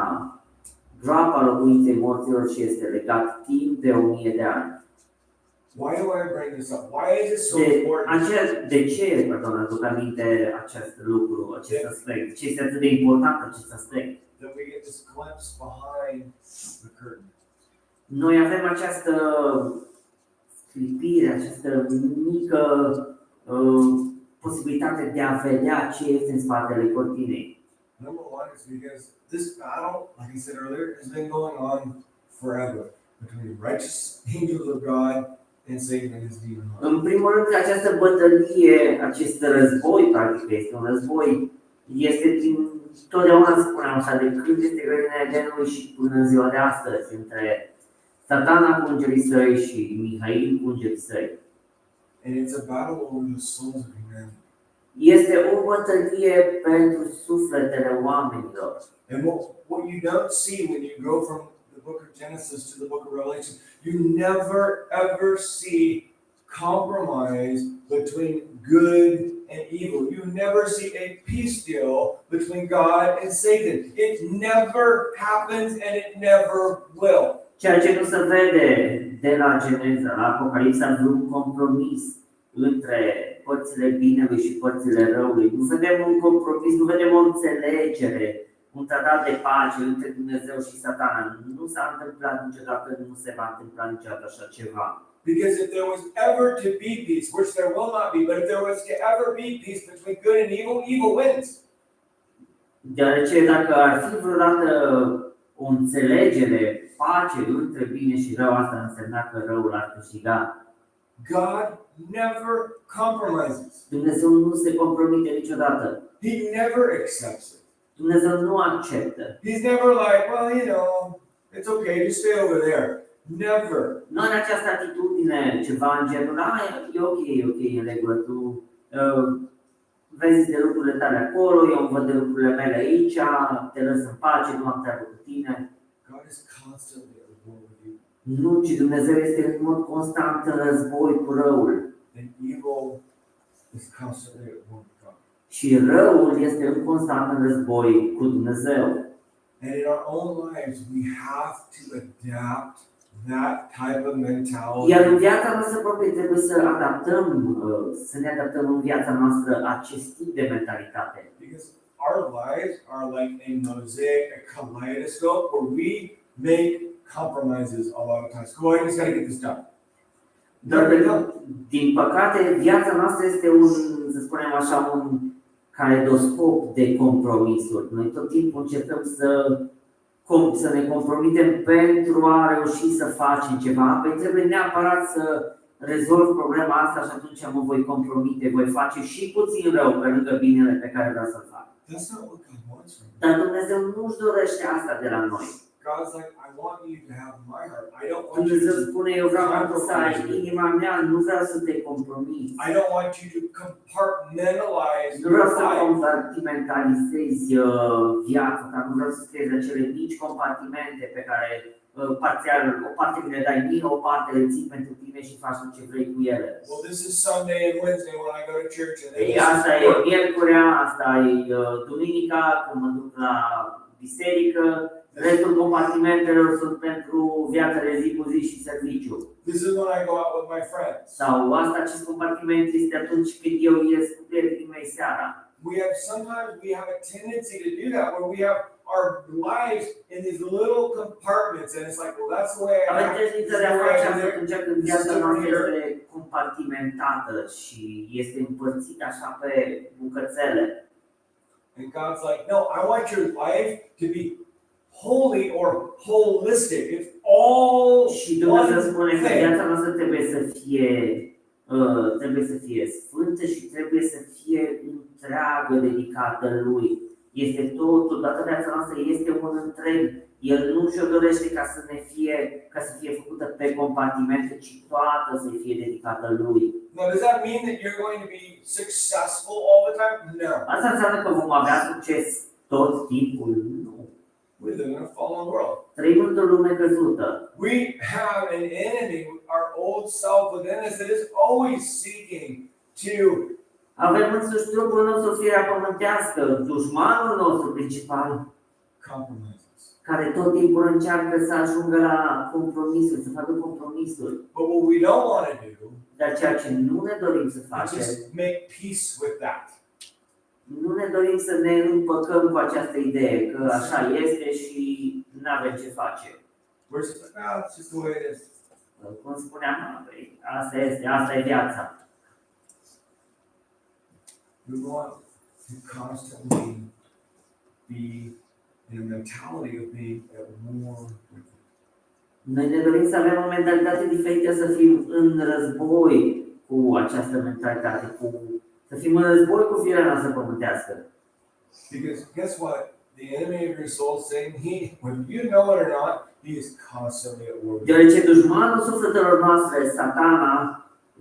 groapă a locuinței morților și este legat timp de 1000 de ani. Why do I bring this up? Why is it so important? De ce, pardon, aduc aminte acest lucru, acest aspect? Ce este atât de important acest aspect? That we get this glimpse behind the curtain. Noi avem această clipire, această mică posibilitate de a vedea ce este în spatele cortinei. Number one is because this battle, like I said earlier, has been going on forever between the righteous angels of God and Satan and his demon army. În primul rând, această bătălie, acest război, practic, este un război, este din totdeauna, spuneam așa, de când este grădina Edenului și până în ziua de astăzi, între Satana cu îngerii săi și Mihail cu îngerii săi. And it's a battle over the souls of humanity. Este o bătălie pentru sufletele oamenilor. And what you don't see when you go from the book of Genesis to the book of Revelation, you never ever see compromise between good and evil. You never see a peace deal between God and Satan. It never happens and it never will. Ceea ce nu se vede de la Geneza, la Apocalipsa, vreun compromis între părțile binelui și părțile răului. Nu vedem un compromis, nu vedem o înțelegere, un tratat de pace între Dumnezeu și Satana. Nu s-a întâmplat niciodată, nu se va întâmpla niciodată așa ceva. Because if there was ever to be peace, which there will not be, but if there was to ever be peace between good and evil, evil wins. Deoarece dacă ar fi vreodată o înțelegere, pace între bine și rău, asta însemna că răul ar câștiga. God never compromises. Dumnezeu nu se compromite niciodată. He never accepts it. Dumnezeu nu acceptă. He's never like, well, you know, it's okay, just stay over there. Never. Nu în această atitudine, ceva în genul, e ok, e în regulă, tu vezi de lucrurile tale acolo, eu îmi văd de lucrurile mele aici, te lăs în pace, nu am treabă cu tine. God is constantly at war with you. Nu, ci Dumnezeu este în mod constant în război cu răul. And evil is constantly at war with God. Și răul este în constant în război cu Dumnezeu. And in our own lives, we have to adapt that type of mentality. Iar în viața noastră proprie trebuie să adaptăm, să ne adaptăm în viața noastră acest tip de mentalitate. Because our lives are like a mosaic, a kaleidoscope, where we make compromises a lot of times. Go ahead, just gotta get this done. Dar, din păcate, viața noastră este un, să spunem așa, un caleidoscop de compromisuri. Noi tot timpul încercăm să ne compromitem pentru a reuși să facem ceva. Păi trebuie neapărat să rezolv problema asta și atunci mă voi compromite, voi face și puțin rău pe lângă binele pe care vreau să-l fac. That's not what God wants from you. Dar Dumnezeu nu-și dorește asta de la noi. God's like, I want you to have my heart. I don't want you Dumnezeu to spune, eu vreau ca tu să ai inima mea, nu vreau să te compromiți. I don't want you to compartmentalize Nu vreau your să life. compartimentalizezi viața ta, nu vreau să creezi acele mici compartimente pe care parțial, o parte mi le dai mie, o parte le ții pentru tine și faci ce vrei cu ele. Well, this is Sunday and Wednesday when I go to church, and then Ei, this asta is e work. miercurea, asta e duminica, când mă duc la biserică, restul compartimentelor sunt pentru viața de zi cu zi și serviciu. This is when I go out with my friends. Sau asta, acest compartiment este atunci când eu ies cu prietenii mei seara. Sometimes we have a tendency to do that where we have our lives in these little compartments, and it's like, well, that's the way I Avem am. tendința de a face asta atunci când viața noastră este compartimentată și este împărțită așa pe bucățele. And God's like, no, I want your life to be holy or holistic. It's all Și Dumnezeu one spune că thing. viața noastră trebuie să fie sfântă și trebuie să fie întreagă dedicată Lui. Este totul, toată viața noastră este un întreg. El nu și-o dorește ca să fie făcută pe compartimente, ci toată să fie dedicată Lui. Now, does that mean that you're going to be successful all the time? No. Asta înseamnă că vom avea succes tot timpul? Nu. We live in a fallen world. Trăim într-o lume căzută. We have an enemy, our old self within us, that is always seeking to Avem însuși trupul nostru, firea pământească, dușmanul nostru principal, compromise us. care tot timpul încearcă să ajungă la compromisuri, să facă compromisuri. But what we don't want to do Dar ceea ce nu ne dorim să is facem, just make peace with that. nu ne dorim să ne împăcăm cu această idee că așa este și nu avem ce face. We're just like, it's just the way it is. Cum spuneam, asta este, asta e viața. We want to constantly be in a mentality of being at war with it. Noi ne dorim să avem o mentalitate diferită, să fim în război cu această mentalitate, să fim în război cu firea noastră pământească. Because guess what? The enemy of your soul, Satan, whether you know it or not, he is constantly at war with you. Deoarece dușmanul sufletelor noastre, Satana,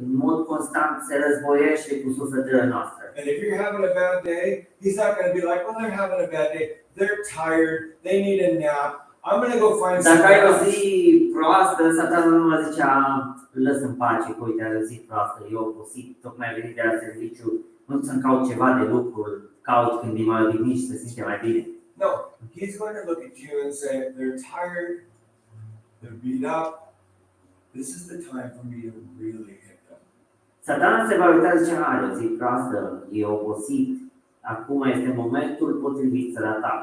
în mod constant se războiește cu sufletele noastre. And if you're having a bad day, he's not going to be like, well, they're having a bad day. They're tired. They need a nap. I'm going to go find Dacă ai o something zi else. proastă, Satana nu mă zicea, lăs în pace, că uite, ai o zi proastă, eu obosit, tocmai am venit de la serviciu, nu să-mi caut ceva de lucru, caut când e mai odihnit și se simte mai bine. No, he's going to look at you and say, they're tired. They're beat up. This is the time for me to really hit them. Satana se va uita și zice, are o zi proastă, e obosit, acum este momentul potrivit să-l atac.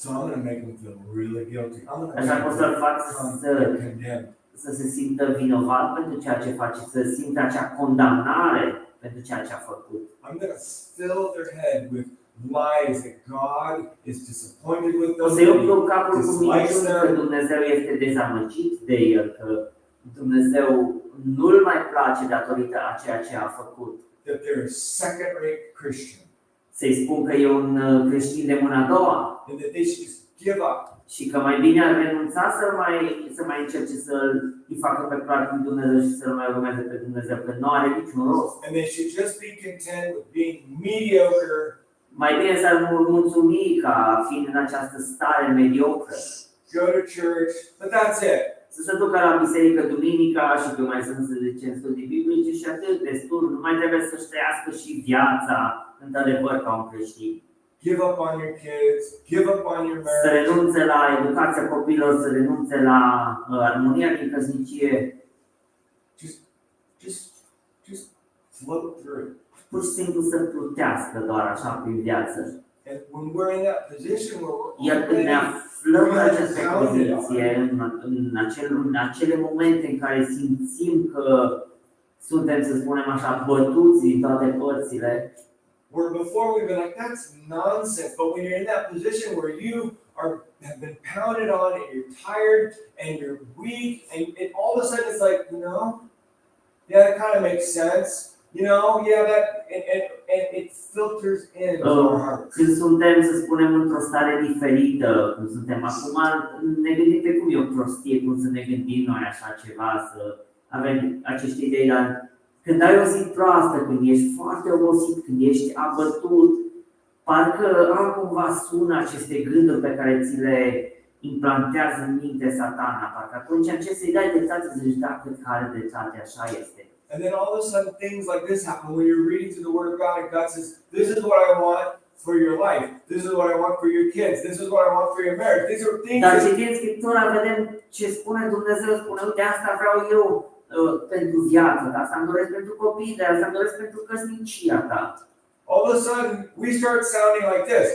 So I'm going to make them feel really guilty. I'm going to Așa make că o să-l fac them condemned. să se simtă vinovat pentru ceea ce face, să simtă acea condamnare pentru ceea ce a făcut. I'm going to fill their head with lies that God is disappointed with O them. să-i umplu capul cu dislikes minciuni că them. Dumnezeu este dezamăgit de el, că Dumnezeu nu-l mai place datorită a ceea ce a făcut. That they're a second-rate Christian. Să-i spun că e un creștin de mâna a doua And that they should just give up. și că mai bine ar renunța să mai încerce să-i facă pe plac lui Dumnezeu și să-l mai urmeze pe Dumnezeu, că nu are niciun rost. And they should just be content with being mediocre. Mai bine s-ar mulțumi ca fiind în această stare mediocră. Go to church, but that's it. Să se ducă la biserică duminica și că mai sunt, să zicem, studii biblice și atât, destul. Nu mai trebuie să-și trăiască și viața într-adevăr ca un creștin. Give up on your kids. Give up on your Să marriage. renunțe la educația copiilor, să renunțe la armonia din căsnicie. Just float through. Pur și simplu să plutească doar așa prin viață. And when we're in that position where Iar we're când ne already aflăm în această poziție, în acele momente în care simțim că suntem, să spunem așa, bătuți din toate părțile, Where before we've been like, that's nonsense. But when you're in that position where you have been pounded on and you're tired and you're weak, and all of a sudden it's like, yeah, that kind of makes sense. Yeah, that and it filters in our hearts. Când suntem, să spunem, într-o stare diferită, cum suntem acum, ne gândim pe cum e o prostie, cum să ne gândim noi așa ceva, să avem aceste idei, dar când ai o zi proastă, când ești foarte obosit, când ești abătut, parcă altcumva sună aceste gânduri pe care ți le implantează în minte Satana, parcă atunci începi să-i dai dreptate, să zici, da, cred că are dreptate, așa este. And then all of a sudden things like this happen when you're reading through the Word of God and God says, this is what I want for your life. This is what I want for your kids. This is what I want for your marriage. These are things. Dar citind Scriptura, vedem ce spune Dumnezeu, spune, uite, asta vreau eu pentru viață, de asta îmi doresc pentru copii, de asta îmi doresc pentru căsnicia ta. All of a sudden, we start sounding like this.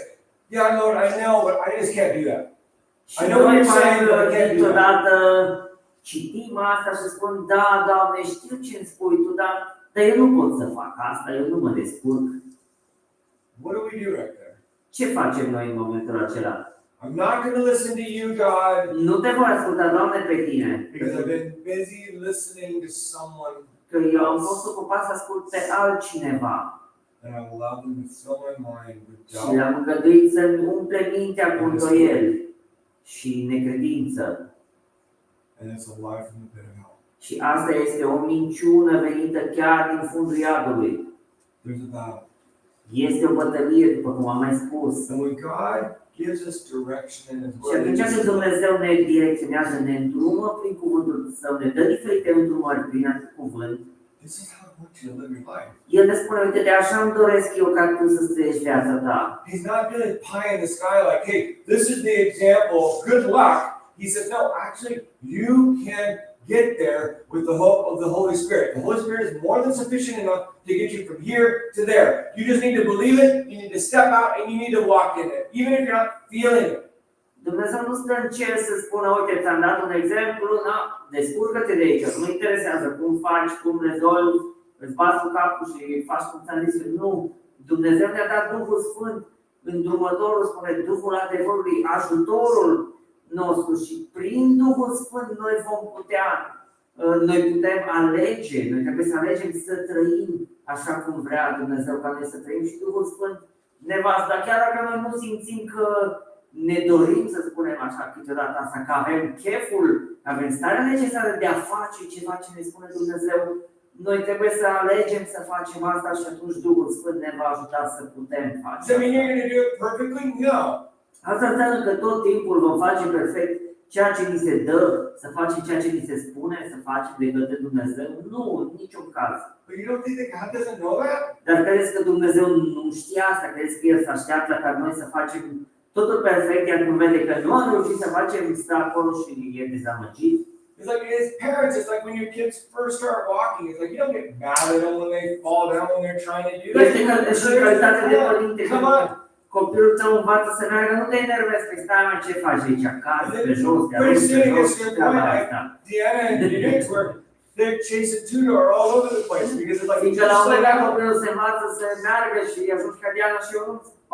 Yeah, Lord, I know, but I just can't do that. Și noi câteodată citim asta și spun, da, Doamne, știu ce îmi spui Tu, dar eu nu pot să fac asta, eu nu mă descurc. What do we do right there? Ce facem noi în momentul acela? I'm not going to listen to you, God. Nu te voi asculta, Doamne, pe Tine. Because I've been busy listening to someone. Că eu am fost ocupat să ascult pe altcineva. And I allowed them to fill my mind with doubt. Și le-am îngăduit să-mi umple mintea cu îndoieli și necredință. And it's a lie from the pit of hell. Și asta este o minciună venită chiar din fundul iadului. There's a battle. Este o bătălie, după cum am mai spus. And when God gives us direction in His Și Word, atunci când Dumnezeu ne direcționează, ne îndrumă prin cuvântul Său, ne dă diferite îndrumări prin acest cuvânt. this is how I want you to live your life. El ne spune, uite, de așa îmi doresc eu ca tu să trăiești viața ta. He's not doing pie in the sky like, hey, this is the example, good luck. He says, no, actually, you can get there with the hope of the Holy Spirit. The Holy Spirit is more than sufficient enough to get you from here to there. You just need to believe it, you need to step out, and you need to walk in it, even if you're not feeling it. Dumnezeu nu stă în cer să spună, uite, ți-am dat un exemplu, na, descurcă-te de aici, nu interesează cum faci, cum rezolvi, îți bați cu capul și faci cum ți-am zis. Nu, Dumnezeu ne-a dat Duhul Sfânt, îndrumătorul, spune, Duhul adevărului, ajutorul nostru și prin Duhul Sfânt noi vom putea, noi putem alege, noi trebuie să alegem să trăim așa cum vrea Dumnezeu ca noi să trăim și Duhul Sfânt ne va ajuta, chiar dacă noi nu simțim că ne dorim să spunem așa câteodată asta, că avem cheful, că avem starea necesară de a face ceva ce ne spune Dumnezeu, noi trebuie să alegem să facem asta și atunci Duhul Sfânt ne va ajuta să putem face. Does that mean you're going to do it perfectly? No. Asta înseamnă că tot timpul vom face perfect ceea ce ni se dă, să facem ceea ce ni se spune, să facem de către Dumnezeu? Nu, în niciun caz. But you don't think that God doesn't know that? Dar credeți că Dumnezeu nu știe asta? Credeți că El se așteaptă ca noi să facem totul perfect, iar când vede că nu am reușit să facem, stă acolo și e dezamăgit? It's like as parents, it's like when your kids first start walking, it's like you don't get mad at them when they fall down when they're trying to do that. Este ca și calitate de părinte. Copilul tău învață să meargă, nu te enervezi, că stai mai ce faci aici, acasă, pe jos, te arunci pe jos, treaba asta. Diana and Judith were they're chasing Tudor all over the place because it's like Fiindcă la un moment dat copilul se învață să meargă și ajungi ca Diana și eu,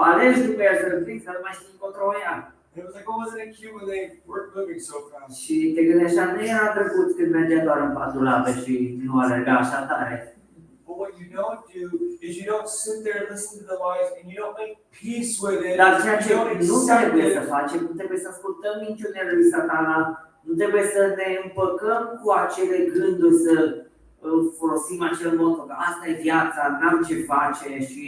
alegi după ea să împingi, să nu mai știi încotro ea. It was like, oh, wasn't it cute when they weren't moving so fast? Și te gândești, nu era drăguț când mergea doar în patru lape și nu alerga așa tare. But what you don't do is you don't sit there and listen to the lies and you don't make peace with it. Dar ceea ce You don't nu accept trebuie it. să facem, nu trebuie să ascultăm minciunile lui Satana, nu trebuie să ne împăcăm cu acele gânduri, să folosim acel motto că asta e viața, n-am ce face și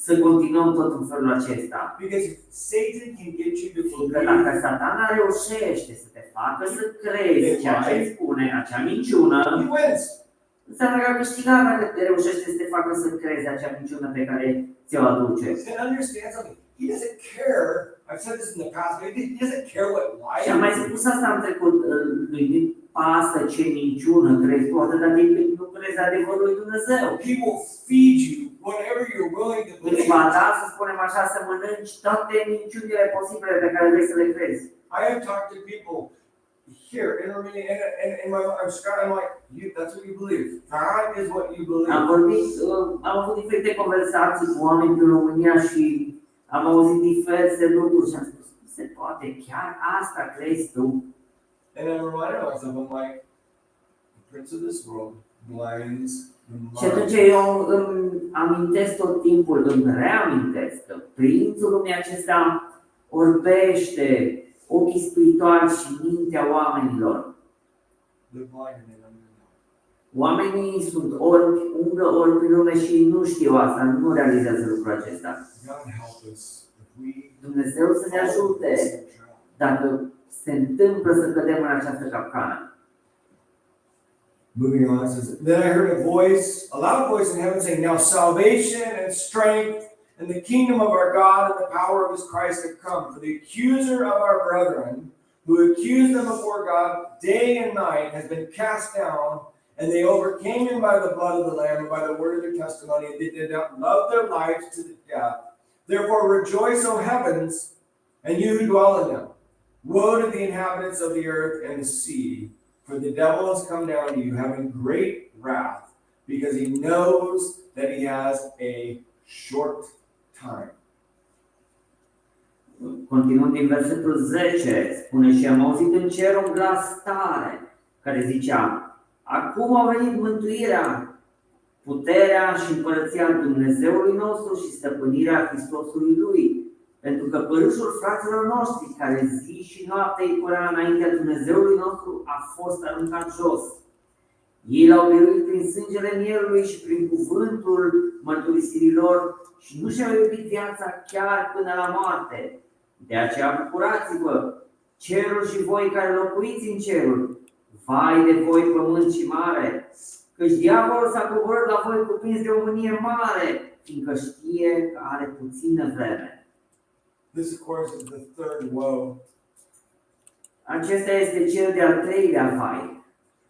să continuăm tot în felul acesta. Because Satan can get you to Că believe. dacă Satana reușește să te facă să crezi ceea ce îți spune, acea minciună, He wins. înseamnă că a câștigat dacă reușește să te facă să crezi acea minciună pe care ți-o aduce. And understand something. He doesn't care. I've said this in the past, but he doesn't care what lie. Și am mai spus asta în trecut, lui nu pasă ce minciună crezi tu, atâta timp cât nu crezi adevărul lui Dumnezeu. He will feed you whatever you're willing to Îți believe. va da, să spunem așa, să mănânci toate minciunile posibile pe care vrei să le crezi. I have talked to people here in Romania, and in my mind, I'm like, that's what you believe. That is what you believe. Am avut diferite conversații cu oameni din România și am auzit diverse lucruri și am spus, nu se poate, chiar asta crezi tu? And I'm reminding myself, I'm like, the prince of this world blinds Și the atunci mind. eu îmi amintesc tot timpul, îmi reamintesc că prințul lumii acesta orbește ochii spirituali și mintea oamenilor. They're blind and they don't even know. Oamenii sunt orbi, umblă orbi în lume și nu știu asta, nu realizează lucrul acesta. God help us if we Dumnezeu să ne ajute dacă se întâmplă să cădem în această capcană. Moving on, it says, then I heard a loud voice in heaven saying, now salvation and strength and the kingdom of our God and the power of his Christ have come. For the accuser of our brethren, who accused them before God day and night, has been cast down, and they overcame him by the blood of the Lamb and by the word of their testimony, and they did not love their lives to the death. Therefore rejoice, O heavens, and you who dwell in them. Woe to the inhabitants of the earth and the sea, for the devil has come down to you, having great wrath, because he knows that he has a short time. Continuând din versetul 10, spune și am auzit în cer un glas tare care zicea, acum a venit mântuirea, puterea și împărăția Dumnezeului nostru și stăpânirea Hristosului Lui, pentru că părâșul fraților noștri, care zi și noapte îi părea înaintea Dumnezeului nostru, a fost aruncat jos. Ei l-au biruit prin sângele mielului și prin cuvântul mărturisirilor și nu și-au iubit viața chiar până la moarte. De aceea bucurați-vă, cerul și voi care locuiți în cerul, vai de voi pământ și mare, căci diavolul s-a coborât la voi cuprins de o mânie mare, fiindcă știe că are puțină vreme. This, of course, is the third woe. Acesta este cel de-al treilea vai.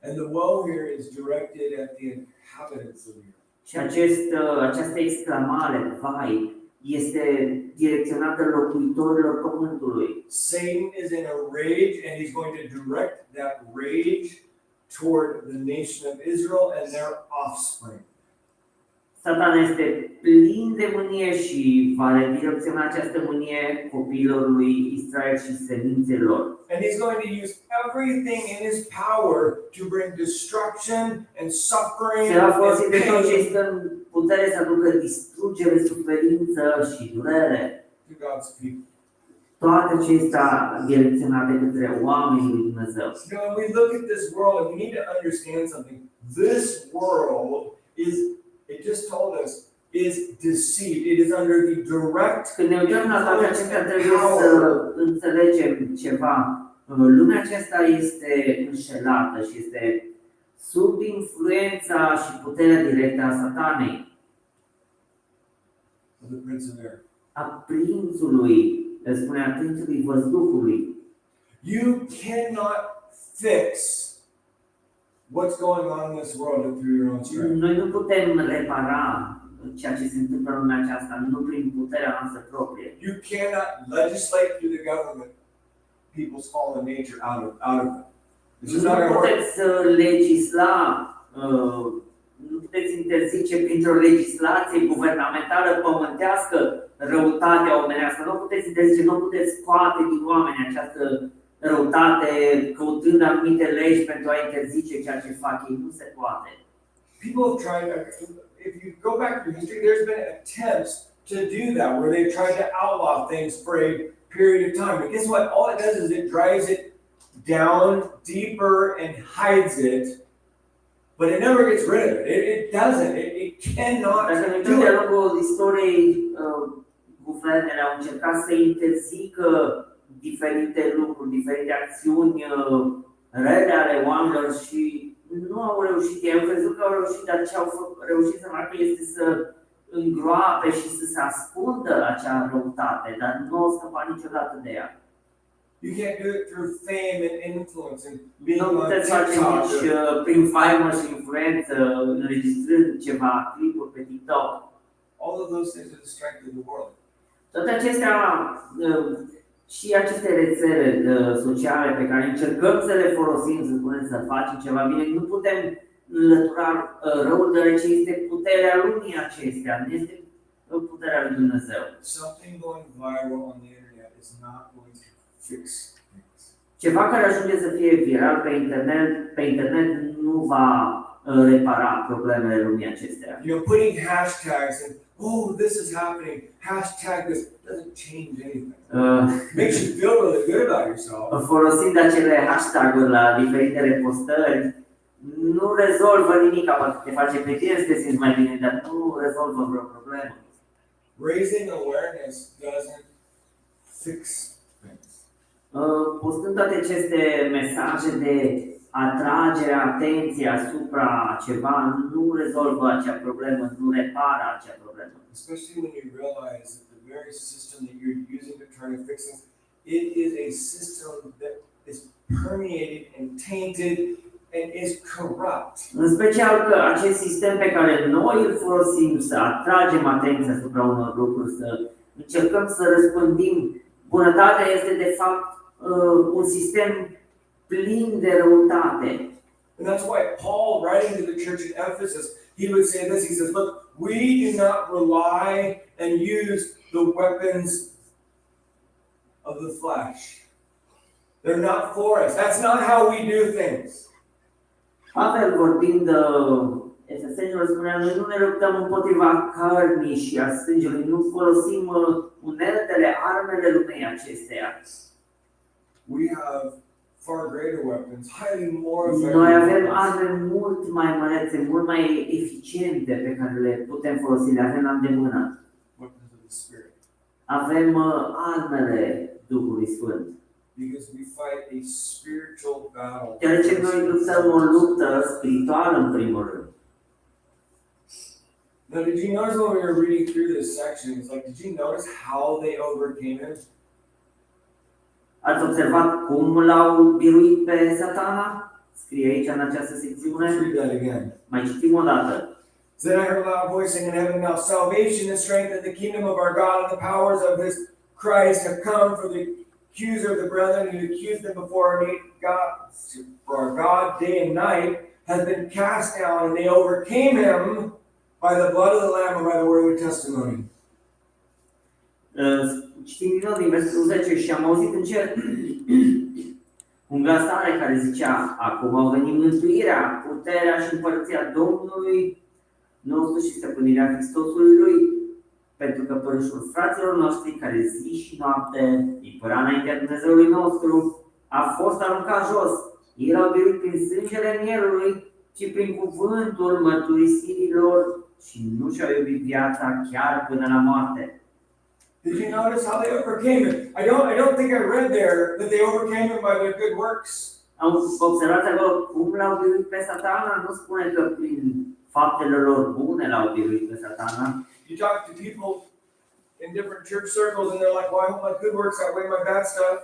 And the woe here is directed at the inhabitants of the earth. Și această exclamare, vai, este direcționată locuitorilor pământului. Satan is in a rage, and he's going to direct that rage toward the nation of Israel and their offspring. Satan este plin de mânie și va redirecționa această mânie copiilor lui Israel și semințelor. And he's going to use everything in his power to bring destruction and suffering Se va folosi and de tot ce pain este în putere să aducă distrugere, suferință și durere. to God's people. Toate acestea direcționate către oamenii lui Dumnezeu. You know, when we look at this world, and we need to understand something. This world is, it just told us, is deceived. It is under the direct Când ne uităm la toate acestea, trebuie să înțelegem ceva. Lumea aceasta este înșelată și este sub influența și puterea directă a Satanei, of the prince of air. a prințului, îl spunea prințului văzduhului. You cannot fix what's going on in this world through your own strength. Noi nu putem repara ceea ce se întâmplă în lumea aceasta, nu prin puterea noastră proprie. You cannot legislate through the government people's fallen nature out of it. This is not Nu going to work. puteți legisla, nu puteți interzice printr-o legislație guvernamentală pământească răutatea omenească. Nu puteți interzice, nu puteți scoate din oameni această răutate căutând anumite legi pentru a interzice ceea ce fac ei. Nu se poate. People have tried, if you go back through history, there's been attempts to do that, where they've tried to outlaw things for a period of time. But guess what? All it does is it drives it down deeper and hides it, but it never gets rid of it. It doesn't. It cannot Dacă ne uităm do de-a it. lungul istoriei, guvernele au încercat să interzică diferite lucruri, diferite acțiuni rele ale oamenilor și nu au reușit. Ei au crezut că au reușit, dar ce au reușit să facă este să îngroape și să se ascundă acea răutate, dar nu au scăpat niciodată de ea. You can't do it through fame and influence and being Nu on puteți face TikTok. nici prin faimă și influență, înregistrând ceva clipuri pe TikTok. All of those things are the strength of the world. Toate acestea Și aceste rețele sociale pe care încercăm să le folosim, să spunem, să facem ceva bine, nu putem înlătura răul, deoarece este puterea lumii acestea, nu este puterea lui Dumnezeu. Something going viral on the internet is not going to fix things. Ceva care ajunge să fie viral pe internet nu va repara problemele lumii acestea. You know, putting hashtags and oh, this is happening, hashtag this doesn't change anything. Makes you feel really good about yourself. Folosind acele hashtag-uri la diferitele postări, nu rezolvă nimic, poate te face pe tine să te simți mai bine, dar nu rezolvă vreo problemă. Raising awareness doesn't fix things. Postând toate aceste mesaje de atragere a atenției asupra ceva, nu rezolvă acea problemă, nu repară acea problemă. Especially when you realize that the very system that you're using to try to fix things, it is a system that is permeated and tainted and is corrupt. În special că acest sistem pe care noi îl folosim să atragem atenția asupra unor lucruri, să încercăm să răspândim bunătatea, este de fapt un sistem plin de răutate. And that's why Paul, writing to the church in Ephesus, he would say this, he says, look, we do not rely and use the weapons of the flesh. They're not for us. That's not how we do things. Pavel, vorbind Efesenilor, spunea, noi nu ne luptăm împotriva cărnii și a sângelui, nu folosim uneltele, armele lumii acesteia. We have far greater weapons, highly more effective. Noi avem arme mult mai mărețe, mult mai eficiente pe care le putem folosi, le avem la îndemână. Weapons of the Spirit. Avem armele Duhului Sfânt. Because we fight a spiritual battle. Deoarece noi luptăm o luptă spirituală în primul rând. Now, did you notice when we were reading through this section, it's like, did you notice how they overcame him? Ați observat cum l-au biruit pe Satana? Scrie aici în această secțiune. Let's read that again. Mai citim o dată. Then I heard a loud voice saying in heaven, now salvation and strength and the kingdom of our God and the powers of his Christ have come, for the accuser of the brethren who accused them before our God day and night has been cast down, and they overcame him by the blood of the Lamb and by the word of their testimony. Citim din nou din versetul 10 și am auzit în cer un glas tare care zicea: acum au venit mântuirea, puterea și împărăția Domnului nostru și stăpânirea Hristosului lui, pentru că părâșul fraților noștri care zi și noapte îi părea înaintea Dumnezeului nostru a fost aruncat jos. Ei l-au biruit prin sângele mielului și prin cuvântul mărturisirilor și nu și-au iubit viața chiar până la moarte. Did you notice how they overcame him? I don't think I read there that they overcame him by their good works. Am observat acolo cum l-au biruit pe Satana, nu spune că prin faptele lor bune l-au biruit pe Satana. You talk to people in different church circles and they're like, well, I hope my good works outweigh my bad stuff.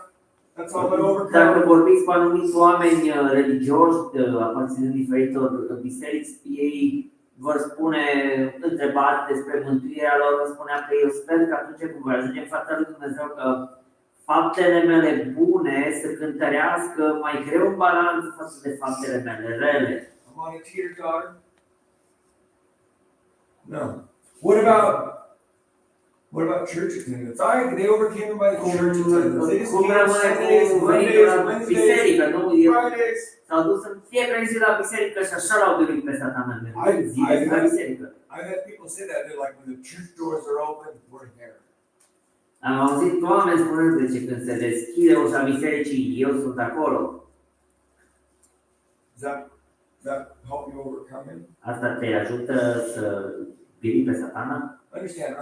That's how I'm going to overcome. Dacă vorbiți cu anumiți oameni religioși, aparținând diferitor biserici, ei vor spune, întrebați despre mântuirea lor, vă spunea că eu sper că atunci când voi ajunge în fața lui Dumnezeu, că faptele mele bune să cântărească mai greu în balanță față de faptele mele rele. I'm on a teeter-totter. No. What about church attendance? They overcame him by the church attendance. They just Cum came rămâne Sundays, cu Mondays, venitul la Wednesdays, biserică, nu? Fridays. S-au dus în fiecare zi la biserică și așa l-au biruit pe Satana. Zi la biserică. I've had people say that. They're like, when the church doors are open, we're here. Am auzit oameni spunând că când se deschide ușa bisericii, eu sunt acolo. Does that help you overcome him? Asta te ajută să birui pe Satana? Understand,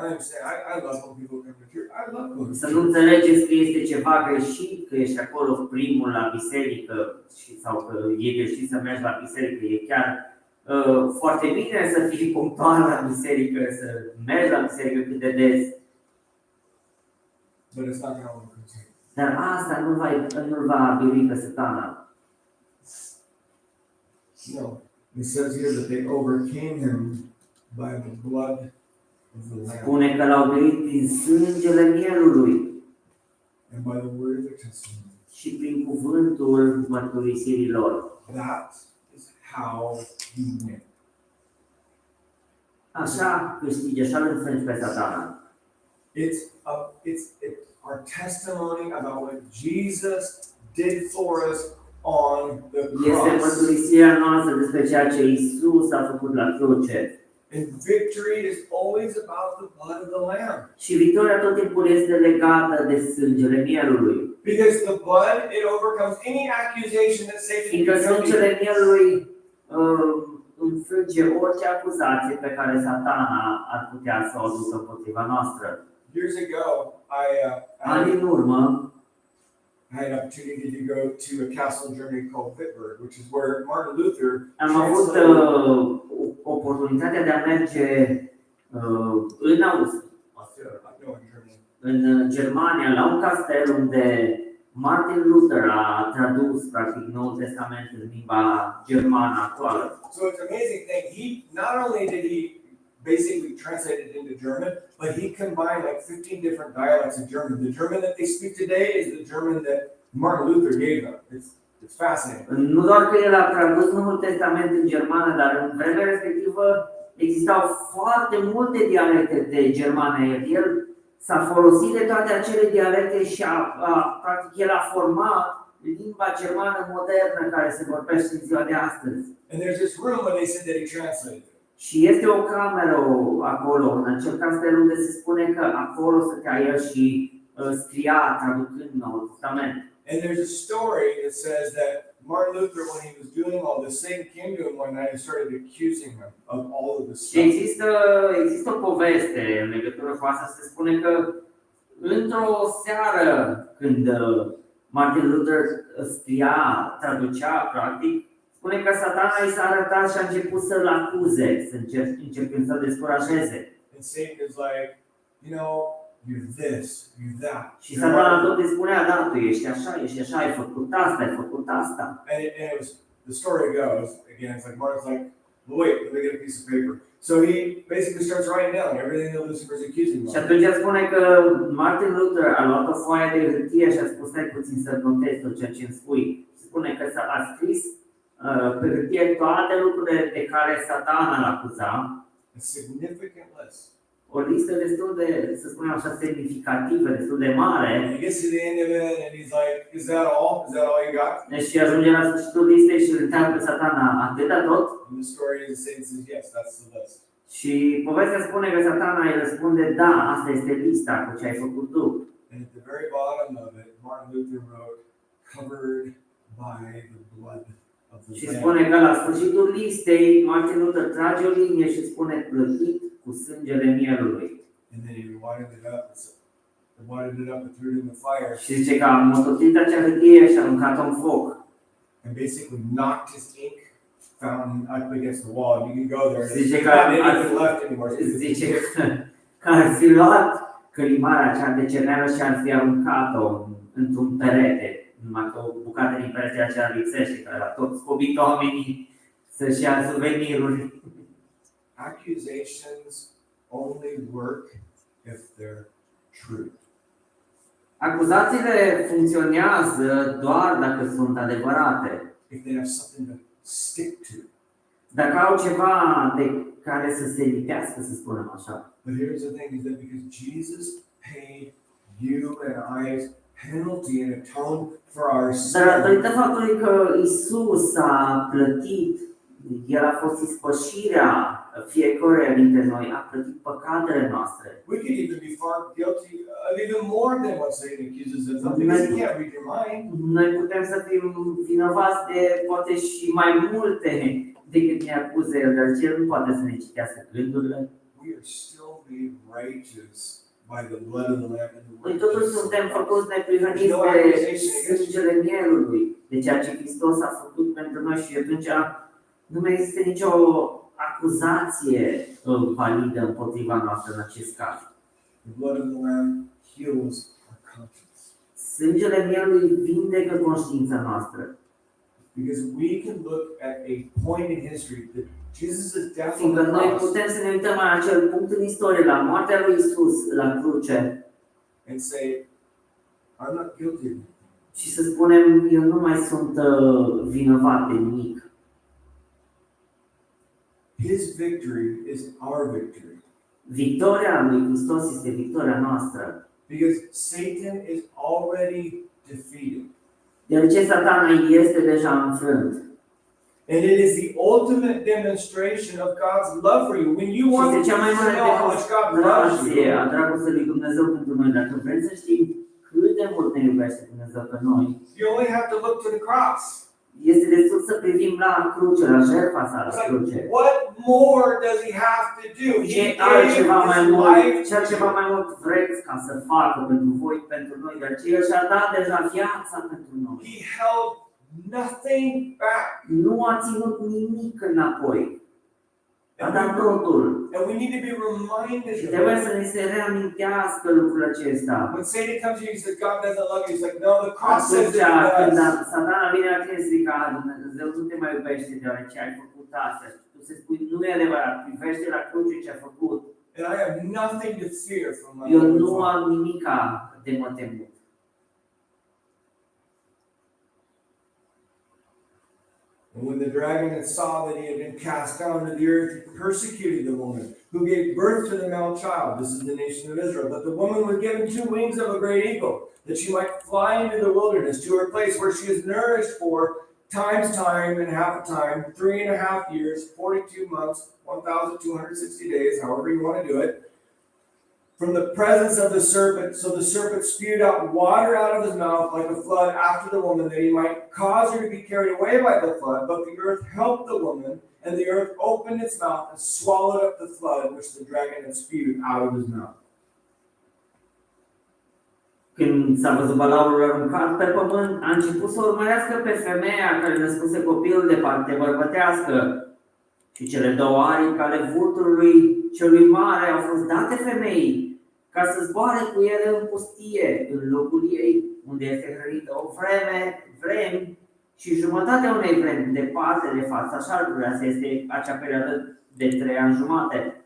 I love when people come to church. I love going to Să nu church. înțelegeți că este ceva greșit, că ești acolo primul la biserică sau că e greșit să mergi la biserică. E chiar foarte bine să fii punctual la biserică, să mergi la biserică cât de des. But it's not going to overcome him. Dar asta nu va birui pe Satana. No. It says here that they overcame him by the blood of the Lamb. Spune că l-au biruit prin sângele mielului. and by the word of their testimony. și prin cuvântul mărturisirilor. That is how you win. Așa câștigi, așa îl înfrângi pe Satana. It's our testimony about what Jesus did for us on the Este cross. mărturisirea noastră despre ceea ce Isus a făcut la cruce. And victory is always about the blood of the Lamb. Și victoria tot timpul este legată de sângele mielului. Because the blood, it overcomes any accusation that Satan Fiindcă can come sângele to. mielului înfrânge orice acuzație pe care Satana ar putea să o aducă împotriva noastră. Years ago, Ani în urmă, I had an opportunity to go to a castle in Germany called Wittenberg, which is where Martin Luther am avut translated. oportunitatea de a merge în Austria, No, in Germany. în Germania, la un castel unde Martin Luther a tradus practic Noul Testament în limba germană actuală. So it's an amazing thing. He not only did he basically translate it into German, but he combined like 15 different dialects of German. The German that they speak today is the German that Martin Luther gave them. It's fascinating. Nu doar că el a tradus Noul Testament în germană, dar în vremea respectivă existau foarte multe dialecte de germană. El s-a folosit de toate acele dialecte și practic el a format limba germană modernă care se vorbește în ziua de astăzi. And there's this room where they said that he translated it. Și este o cameră acolo, în acel castel unde se spune că acolo stătea el și scria traducând Noul Testament. And there's a story that says that Martin Luther, when he was doing all this, Satan came to him one night and started accusing him of all of this Și stuff. există o poveste în legătură cu asta. Se spune că într-o seară când Martin Luther scria, traducea practic, spune că Satana i s-a arătat și a început să-l acuze, încercând să-l descurajeze. And Satan is like, you know, you're this, you're that. Și Satana tot îi spunea, da, tu ești așa, ai făcut asta, ai făcut asta. And it was, the story goes, again, it's like Martin's like, well, wait, let me get a piece of paper. So he basically starts writing down everything that Lucifer's accusing him Și of. atunci spune că Martin Luther a luat o foaie de hârtie și a spus, stai puțin să notez tot ceea ce îmi spui. Spune că a scris pe hârtie toate lucrurile de care Satana l acuza. A significant list. O listă destul de, să spunem așa, semnificativă, destul de mare. And he gets to the end of it and he's like, is that all? Is that all you got? Și ajunge la sfârșitul listei și îl întreabă pe Satana, atâta tot? And the story is Satan says, yes, that's the list. Și povestea spune că Satana îi răspunde, da, asta este lista cu ce ai făcut tu. And at the very bottom of it, Martin Luther wrote, covered by the blood of the Și Lamb. spune că la sfârșitul listei, Martin Luther trage o linie și spune plătit cu sângele mielului. And then he wadded it up and threw it in the fire. Și zice că a mototit acea hârtie și a aruncat-o în foc. And basically knocked his ink fountain up against the wall. And you can go there. And Zice there's că not anything left anymore. zice că ar fi luat călimara acea de cerneală și ar fi aruncat-o într-un perete. Numai că o bucată din perete aceea lipsește, care a tot scobit oamenii să-și ia suveniruri. Accusations only work if they're true. Acuzațiile funcționează doar dacă sunt adevărate. If they have something to stick to. Dacă au ceva de care să se lipească, să spunem așa. But here's the thing, is that because Jesus paid you and I's penalty and atoned for our Dar datorită sin, faptului că Isus a plătit, El a fost ispășirea fiecăruia dintre noi, a plătit păcatele noastre. we could even be far guilty of even more than what Satan accuses us of, because he can't read your mind. Noi putem să fim vinovați de poate și mai multe decât ne acuză El, dar El nu poate să ne citească gândurile. We are still made righteous by the blood of the Lamb and the word Noi of totuși Jesus. suntem făcuți neprihăniți de sângele mielului, de ceea ce Hristos a făcut pentru noi și atunci nu mai există nicio acuzație validă împotriva noastră în acest caz. The blood of the Lamb heals our conscience. Sângele mielului vindecă conștiința noastră. Because we can look at a point in history that Jesus' death on Fiindcă the noi cross putem să ne uităm la acel punct în istorie, la moartea lui Isus la cruce and say, I'm not guilty of it. Și să spunem, eu nu mai sunt vinovat de nimic. His victory is our victory. Victoria lui Hristos este victoria noastră. Because Satan is already defeated. Deoarece Satana este deja înfrânt. And it is the ultimate demonstration of God's love for you. When you want Și to este cea mai mare know how much God loves demonstrație you, a dragostei lui Dumnezeu pentru noi. Dacă vreți să știm cât de mult ne iubește Dumnezeu pe noi, you only have to look to the cross. este destul să privim la cruce, la jertfa sa la It's like, cruce. what more does he have to do? He Ce gave altceva mai his mult, life. ce altceva mai mult vreți ca să facă pentru voi, pentru noi, dar ce El și-a dat deja viața pentru noi. He held nothing back. Nu a ținut nimic înapoi. A dat totul. And we need to be reminded Și of trebuie it. să ne se reamintească lucrul acesta. When Satan comes to you and says God doesn't love you, he's like, no, the cross says Atunci that he când does. Satana vine la tine și zice că Dumnezeu nu te mai iubește deoarece ai făcut asta. Și tu să spui, nu e adevărat, privește la cruce ce a făcut. And I have nothing to fear from my Eu Lord nu Father. am nimica de mă temut. And when the dragon saw that he had been cast down to the earth, he persecuted the woman who gave birth to the male child. This is the nation of Israel. But the woman was given 2 wings of a great eagle, that she might fly into the wilderness to her place where she is nourished for time and half a time, 3.5 years, 42 months, 1,260 days, however you want to do it, from the presence of the serpent. So the serpent spewed out water out of his mouth like a flood after the woman, that he might cause her to be carried away by the flood. But the earth helped the woman, and the earth opened its mouth and swallowed up the flood which the dragon had spewed out of his mouth. Când s-a văzut balaurul aruncat pe pământ, a început să urmărească pe femeia care născuse copilul de parte bărbătească. Și cele 2 aripi ale vulturului celui mare au fost date femeii, ca să zboare cu ele în pustie, în locul ei, unde este hrănită o vremi și jumătatea unei vremi, departe de fața șarpelui. Asta este acea perioadă de 3 ani jumate.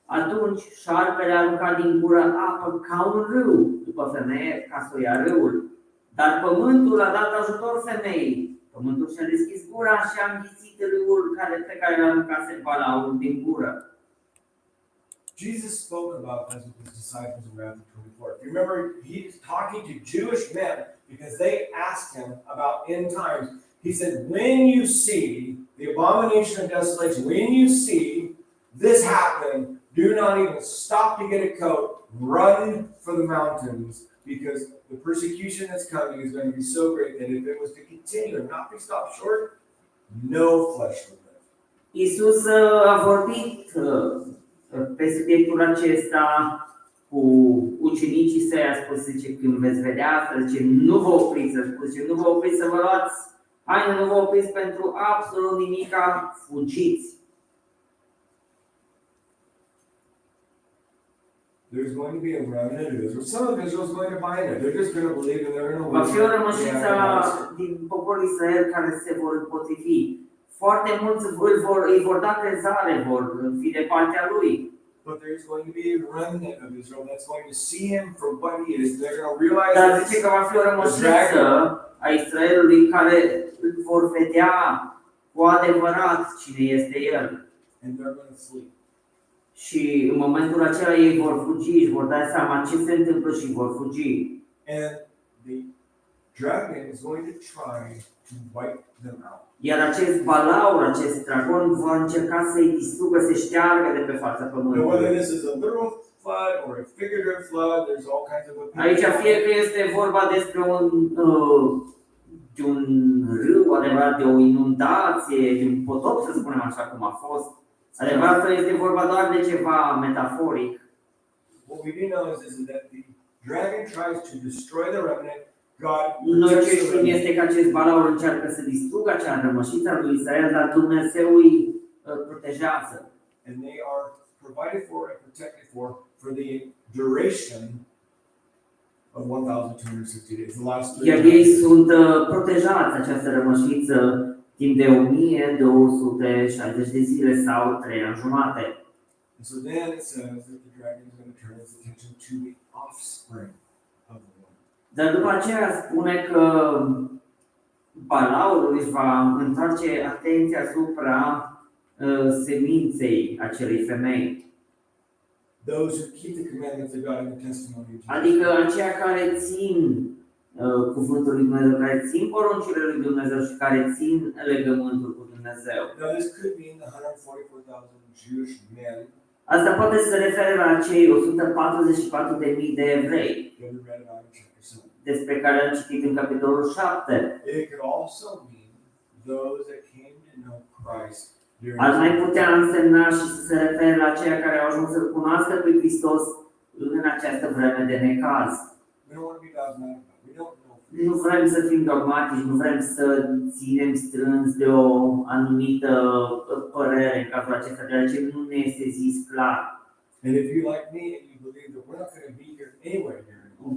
Atunci șarpele a aruncat din gură apă ca un râu după femeie, ca să o ia râul. Dar pământul a dat ajutor femeii. Pământul și-a deschis gura și a înghițit râul pe care l-a aruncase balaurul din gură. Jesus spoke about this with his disciples in Matthew 24. If you remember, he's talking to Jewish men because they asked him about end times. He said, when you see the abomination of desolation, when you see this happen, do not even stop to get a coat, run for the mountains, because the persecution that's coming is going to be so great that if it was to continue and not be stopped short, no flesh would live. Iisus a vorbit pe subiectul acesta cu ucenicii săi, a spus, zice, când veți vedea asta, zice, nu vă opriți, zice, nu vă opriți să vă luați haine, nu vă opriți pentru absolut nimica, fugiți. There's going to be a remnant of Israel. Some of Israel is going to bind it. They're just going to believe and they're going to Va fi o wait. rămășiță din poporul Israel care se vor împotrivi. Foarte mulți îi vor da crezare, vor fi de partea lui. But there's going to be a remnant of Israel that's going to see him for what he is. They're going to realize Dar that zice că va fi o rămășiță a Israelului care îl vor vedea cu adevărat cine este el. and they're going to flee. Și în momentul acela ei vor fugi, își vor da seama ce se întâmplă și vor fugi. And the dragon is going to try to wipe them out. Iar acest balaur, acest dragon va încerca să-i distrugă, să șteargă de pe fața Now, whether pământului. this is a literal flood or a figurative flood, there's all kinds of opinions. Aici fie că este vorba despre de un râu adevărat, de o inundație, de un potop, să spunem așa cum a fost. Adevărat că este vorba doar de ceva metaforic. What we do know is that the dragon tries to destroy the remnant. God Noi ce protects the știm remnant. este că acest balaur încearcă să distrugă acea rămășiță a lui Israel, dar Dumnezeu îi protejează. And they are provided for and protected for the duration of 1,260 days, the last 3 Iar ei sunt protejați, această rămășiță, timp de 1260 de zile sau 3 ani jumate. And so then it says that the dragon is going to turn its attention to the offspring of the woman. Dar după aceea spune că Balaurul își va întoarce atenția asupra seminței acelei femei. Those who keep the commandments of God and the testimony of Jesus. Adică aceia care țin cuvântul lui Dumnezeu, care țin poruncile lui Dumnezeu și care țin legământul cu Dumnezeu. Now this could mean the 144,000 Jewish men Asta poate să se refere la cei 144.000 de evrei that we read about in chapter 7. despre care am citit în capitolul 7. It could also mean those that came to know Christ during Ar mai putea însemna și să se refere la aceia care au ajuns să-L cunoască pe Hristos în această vreme de necaz. We don't want to be dogmatic. We don't know. Nu vrem să fim dogmatici, nu vrem să ținem strâns de o anumită părere în cazul acesta, deoarece nu ne este zis clar. And if you like me and you believe that we're not going to be here anyway,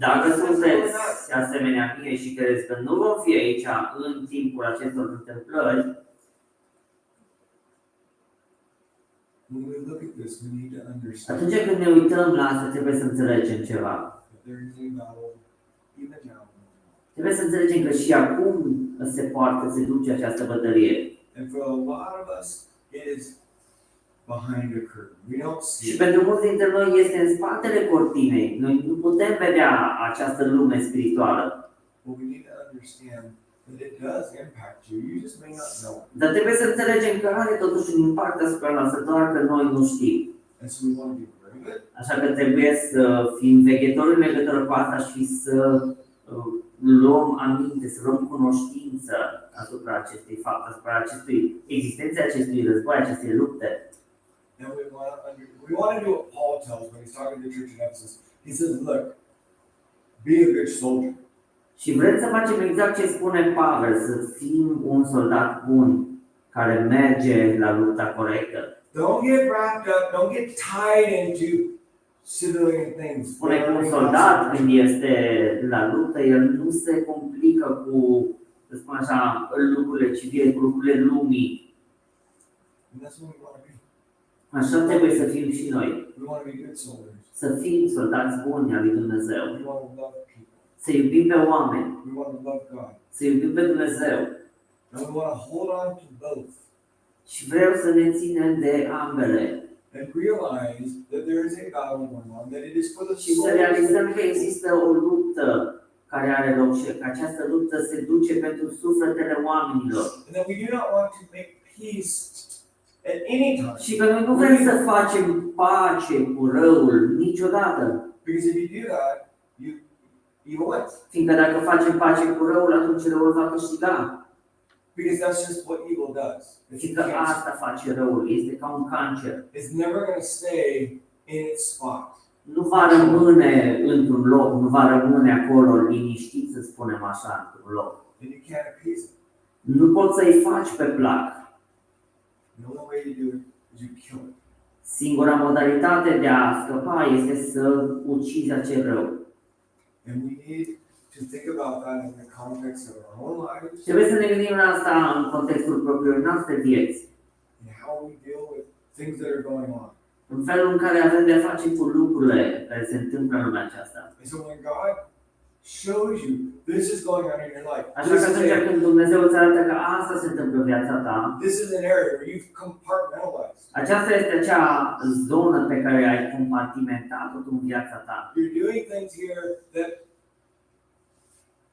Dacă sunteți asemenea mie și credeți că nu vom fi aici în timpul acestor întâmplări, when we look at this, we need to understand atunci când ne uităm la asta, trebuie să înțelegem ceva. that there is a battle even now. Trebuie să înțelegem că și acum se poartă, se duce această bătălie. And for a lot of us, it is behind a curtain. We don't see Și it. pentru mulți dintre noi este în spatele cortinei. Noi nu putem vedea această lume spirituală. But we need to understand that it does impact you. You just may not know it. Dar trebuie să înțelegem că are totuși un impact asupra noastră, doar că noi nu știm. And so we want to be aware of it. Așa că trebuie să fim veghetori în legătură cu asta și să luăm aminte, să luăm cunoștință asupra acestui fapt, asupra existenței acestui război, acestei lupte. And we want to do what Paul tells when he's talking to the church in Ephesus. He says, look, be a good soldier. Și vrem să facem exact ce spune Pavel, să fim un soldat bun care merge la lupta corectă. Don't get wrapped up, don't get tied into civilian things. Spune că un soldat, când este la luptă, el nu se complică cu, să spun așa, lucrurile civile, cu lucrurile lumii. And that's what we want to be. Așa trebuie să fim și noi. We want to be good soldiers. Să fim soldați buni al lui Dumnezeu. We want to love people. Să iubim pe oameni. We want to love God. Să iubim pe Dumnezeu. And we want to hold on to both. Și vreau să ne ținem de ambele. And realize that there is a battle going on, that it is for the Și să souls. realizăm că există o luptă care are loc și că această luptă se duce pentru sufletele oamenilor. And that we do not want to make peace at any time. Și că noi nu vrem să facem pace cu răul niciodată. Because if you do that, evil wins. Fiindcă dacă facem pace cu răul, atunci răul va câștiga. Because that's just what evil does. It's Fiindcă cancer. asta face răul, este ca un cancer. It's never going to stay in its spot. Nu va rămâne într-un loc, nu va rămâne acolo liniștit, să spunem așa, într-un loc. And you can't appease it. Nu poți să-i faci pe plac. The only way you do it is you kill it. Singura modalitate de a scăpa este să ucizi acel rău. And we need to think about that in the context of our own lives Trebuie să ne gândim la asta în contextul propriului noastre vieți. and how we deal with things that are going on. În felul în care avem de a face cu lucrurile care se întâmplă în lumea aceasta. And so when God shows you this is going on in your life, Așa că atunci când Dumnezeu îți arată că asta se întâmplă în viața ta, this is an area where you've compartmentalized. aceasta este acea zonă pe care ai compartimentat-o tu în viața ta. You're doing things here that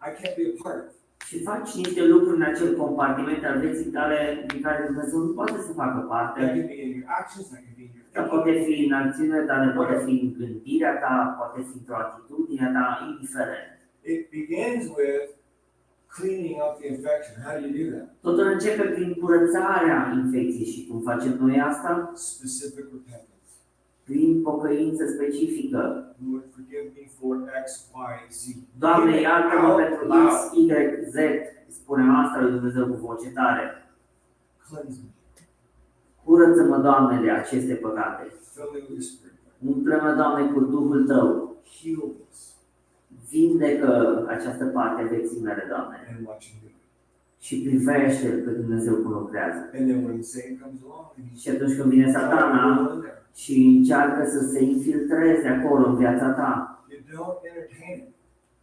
I can't be a part of. Și faci niște lucruri în acel compartiment al vieții tale din care Dumnezeu nu poate să facă That parte. can be in your actions, that can be in your Dar poate fi în acțiunile tale, poate fi în gândirea ta, poate fi într-o atitudine ta, indiferent. It begins with cleaning up the infection. How do you do that? Totul începe prin curățarea infecției și cum facem noi asta? Specific repentance. Prin pocăință specifică. Lord, forgive me for X, Y, Z. Doamne, Get it iartă-mă out pentru X, loud. Y, Z, spunem asta lui Dumnezeu cu voce tare. Cleanse me. Curăță-mă, Doamne, de aceste păcate. Fill me with the Spirit. Umple-mă, Doamne, cu Duhul Tău. Heal this. Vindecă această parte a vieții mele, Doamne. And watch him do it. Și privește-L pe Dumnezeu cum lucrează. And then when Satan comes along and he's Și atunci când vine Satana in there, și încearcă să se infiltreze acolo în viața ta, you don't entertain it.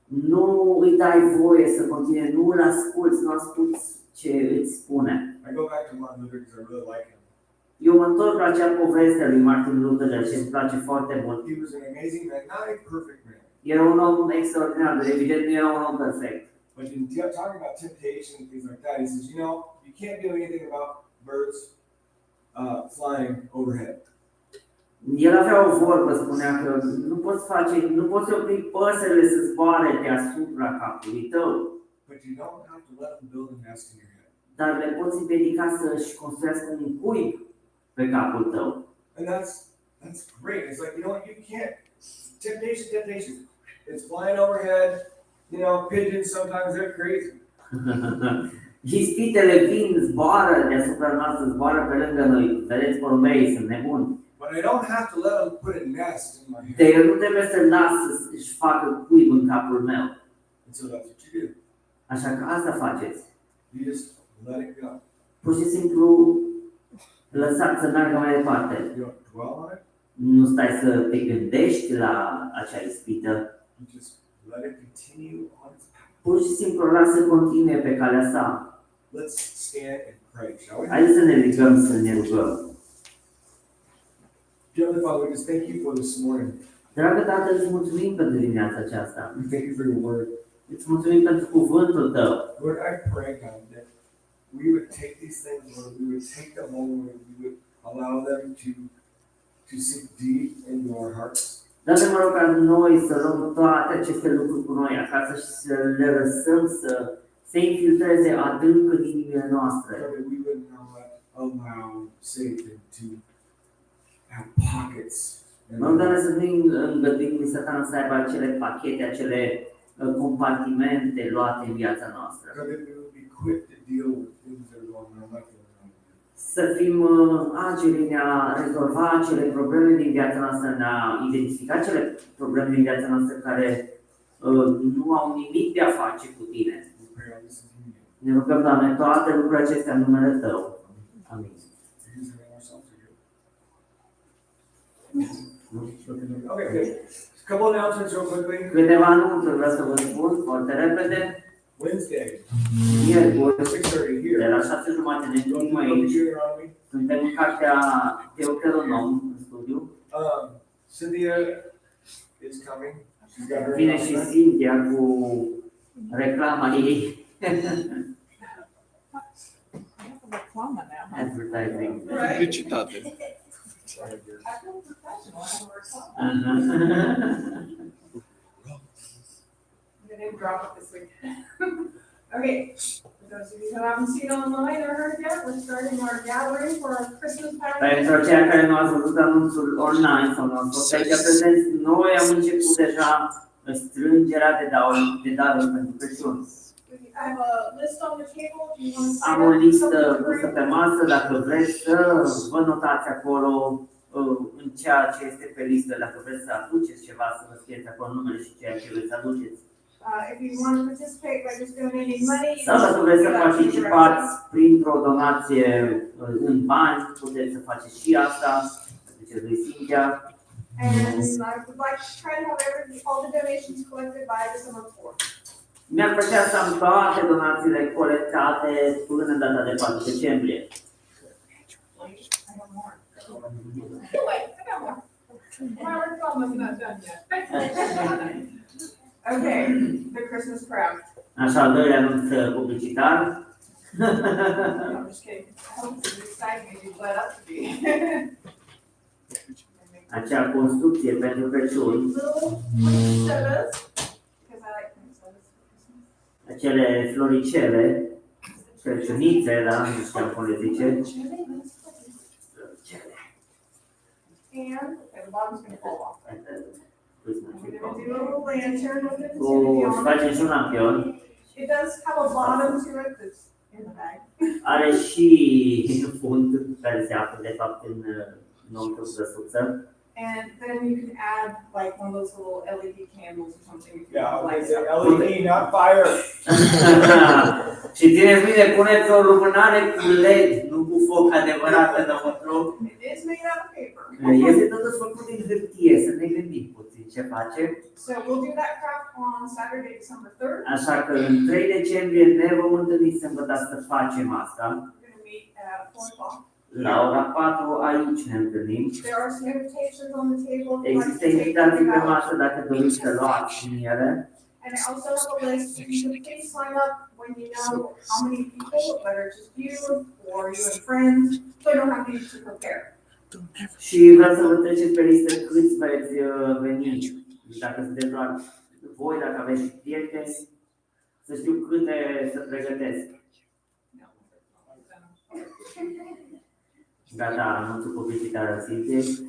Nu îi dai voie să continue, nu îl asculți, nu asculți ce îți spune. I go back to Martin Luther because I really like him. Eu mă întorc la acea poveste a lui Martin Luther și îmi place foarte mult. He was an amazing man, not a perfect man. Era un om extraordinar, dar evident nu era un om perfect. But in talking about temptation and things like that, he says, you know, you can't do anything about birds flying overhead. El avea o vorbă, spunea că nu poți opri păsările să zboare deasupra capului tău. But you don't have to let them build a nest in your head. Dar le poți împiedica să-și construiască un cuib pe capul tău. And that's great. It's like, you know what, you can't. Temptation. It's flying overhead. You know, pigeons sometimes they're crazy. Ispitele vin, zboară deasupra noastră, zboară pe lângă noi. Vedeți, porumbei sunt nebuni. But I don't have to let them put a nest in my head. Dar eu nu trebuie să las să-și facă cuib în capul meu. And so that's what you do. Așa că asta faceți. You just let it go. Pur și simplu lăsați să meargă mai departe. You don't dwell on it. Nu stai să te gândești la acea ispită. You just let it continue on its path. Pur și simplu lasă să continue pe calea sa. Let's stand and pray, shall we? Haideți să ne ridicăm, să ne rugăm. Heavenly Father, we just thank you for this morning. Dragă Tată, îți mulțumim pentru dimineața aceasta. We thank you for your word. Îți mulțumim pentru cuvântul tău. Lord, I pray, God, that we would take these things, Lord, we would take them home, and we would allow them to sink deep into our hearts. Dar mă rog ca noi să luăm toate aceste lucruri cu noi acasă și să le lăsăm să se infiltreze adânc în inimile noastre. Lord, that we would not allow Satan to have pockets. Mă rog, Doamne, să nu îngăduim lui Satan să aibă acele pachete, acele compartimente luate în viața noastră. God, that we would be quick to deal with things that are going on, like Să fim agili în a rezolva acele probleme din viața noastră, în a identifica acele probleme din viața noastră care nu au nimic de a face cu tine. we pray all this in your name. Ne rugăm, Doamne, toate lucrurile acestea în numele Tău. Amin. Using ourselves to do. Okay, good. A couple announcements real quickly. Câteva anunțuri vreau să vă spun foarte repede. Wednesday, Miercuri, 6:30 de here. la 6:30 ne Don't întâlnim look at aici. Deuteronomy. Suntem în cartea Deuteronom în studiu. Cynthia is coming. She's got her Vine și announcement. Cynthia cu reclama ei. Reclama now. Advertising. Publicitate. Sorry, dear. I feel professional. I have a reclama. I'm gonna drop it this week. Okay, for those of you who haven't seen online or heard yet, we're starting our gathering for our Christmas Pentru party. aceia care nu ați văzut anunțul online sau nu ați fost aici prezenți, noi am început deja strângerea de daruri pentru Crăciun. I have a list on the table. If you want to Am sign o up for listă something to pusă bring. pe masă, dacă vreți să vă notați acolo în ceea ce este pe listă, dacă vreți să aduceți ceva, să vă scrieți acolo numele și ceea ce vreți să aduceți. If you want to participate by just donating money, you Sau dacă vreți să can do that participați printr-o donație în bani, puteți să faceți și asta, ziceți lui Cynthia. And I would like to try to have all the donations collected by December 4th. Mi-ar plăcea să am toate donațiile colectate până în data de 4 decembrie. I have more. Wait, I got more. My recall is not done yet. Okay, the Christmas crowd. Așa, al doilea anunț publicitar. No, I'm just kidding. I hope it's as exciting as you've led up to be. Acea construcție pentru Crăciun, Little poinsettias, because I like poinsettias for Christmas. acele floricele, crăciunițe, da, nu știam cum le zice. And, okay, the bottom's gonna fall off. Christmas We're tree. gonna do a little lantern with it. It's O, gonna be și on. facem și un lampion. It does have a bottom to it that's in the bag. Are și fund care se află de fapt în înăuntru grăsuță. And then you can add like one of those little LED candles or something. if you Yeah, want okay, lights say up. LED, not fire. Și țineți bine, puneți o lumânare cu LED, nu cu foc adevărat înăuntru. It is made out of paper. Este totuși făcut din hârtie, să ne gândim puțin ce face. So we'll do that craft on Saturday, December 3rd. Așa că în 3 decembrie ne vom întâlni sâmbătă să facem asta. We're going to meet at 4 o'clock. La ora 4 aici ne întâlnim. There are some invitations on the table. if you'd like Există to take invitații them pe out. masă dacă doriți să luați din ele. And I also have a list. You can please sign up when you know how many people, whether it's just you or you and friends, so I don't have to prepare. Și vreau să vă treceți pe listă câți veți veni. Dacă sunteți doar voi, dacă aveți și prieteni, să știu câte să pregătesc. Gata, anunțul publicitar Silviei.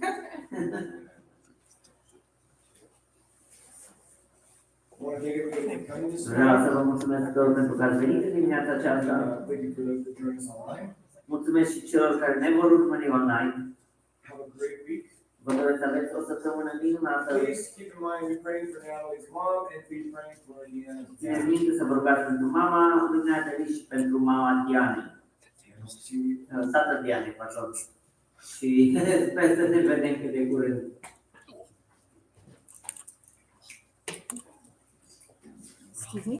Vreau să vă mulțumesc tuturor pentru că ați venit în dimineața aceasta. Mulțumesc și celor care ne vor urmări online. Vă doresc să aveți o săptămână minunată. Țineți minte să vă rugați pentru mama lui Natalie și pentru mama Dianei. Tata Dianei, pardon. Și sper să ne vedem cât de curând. Excuse me.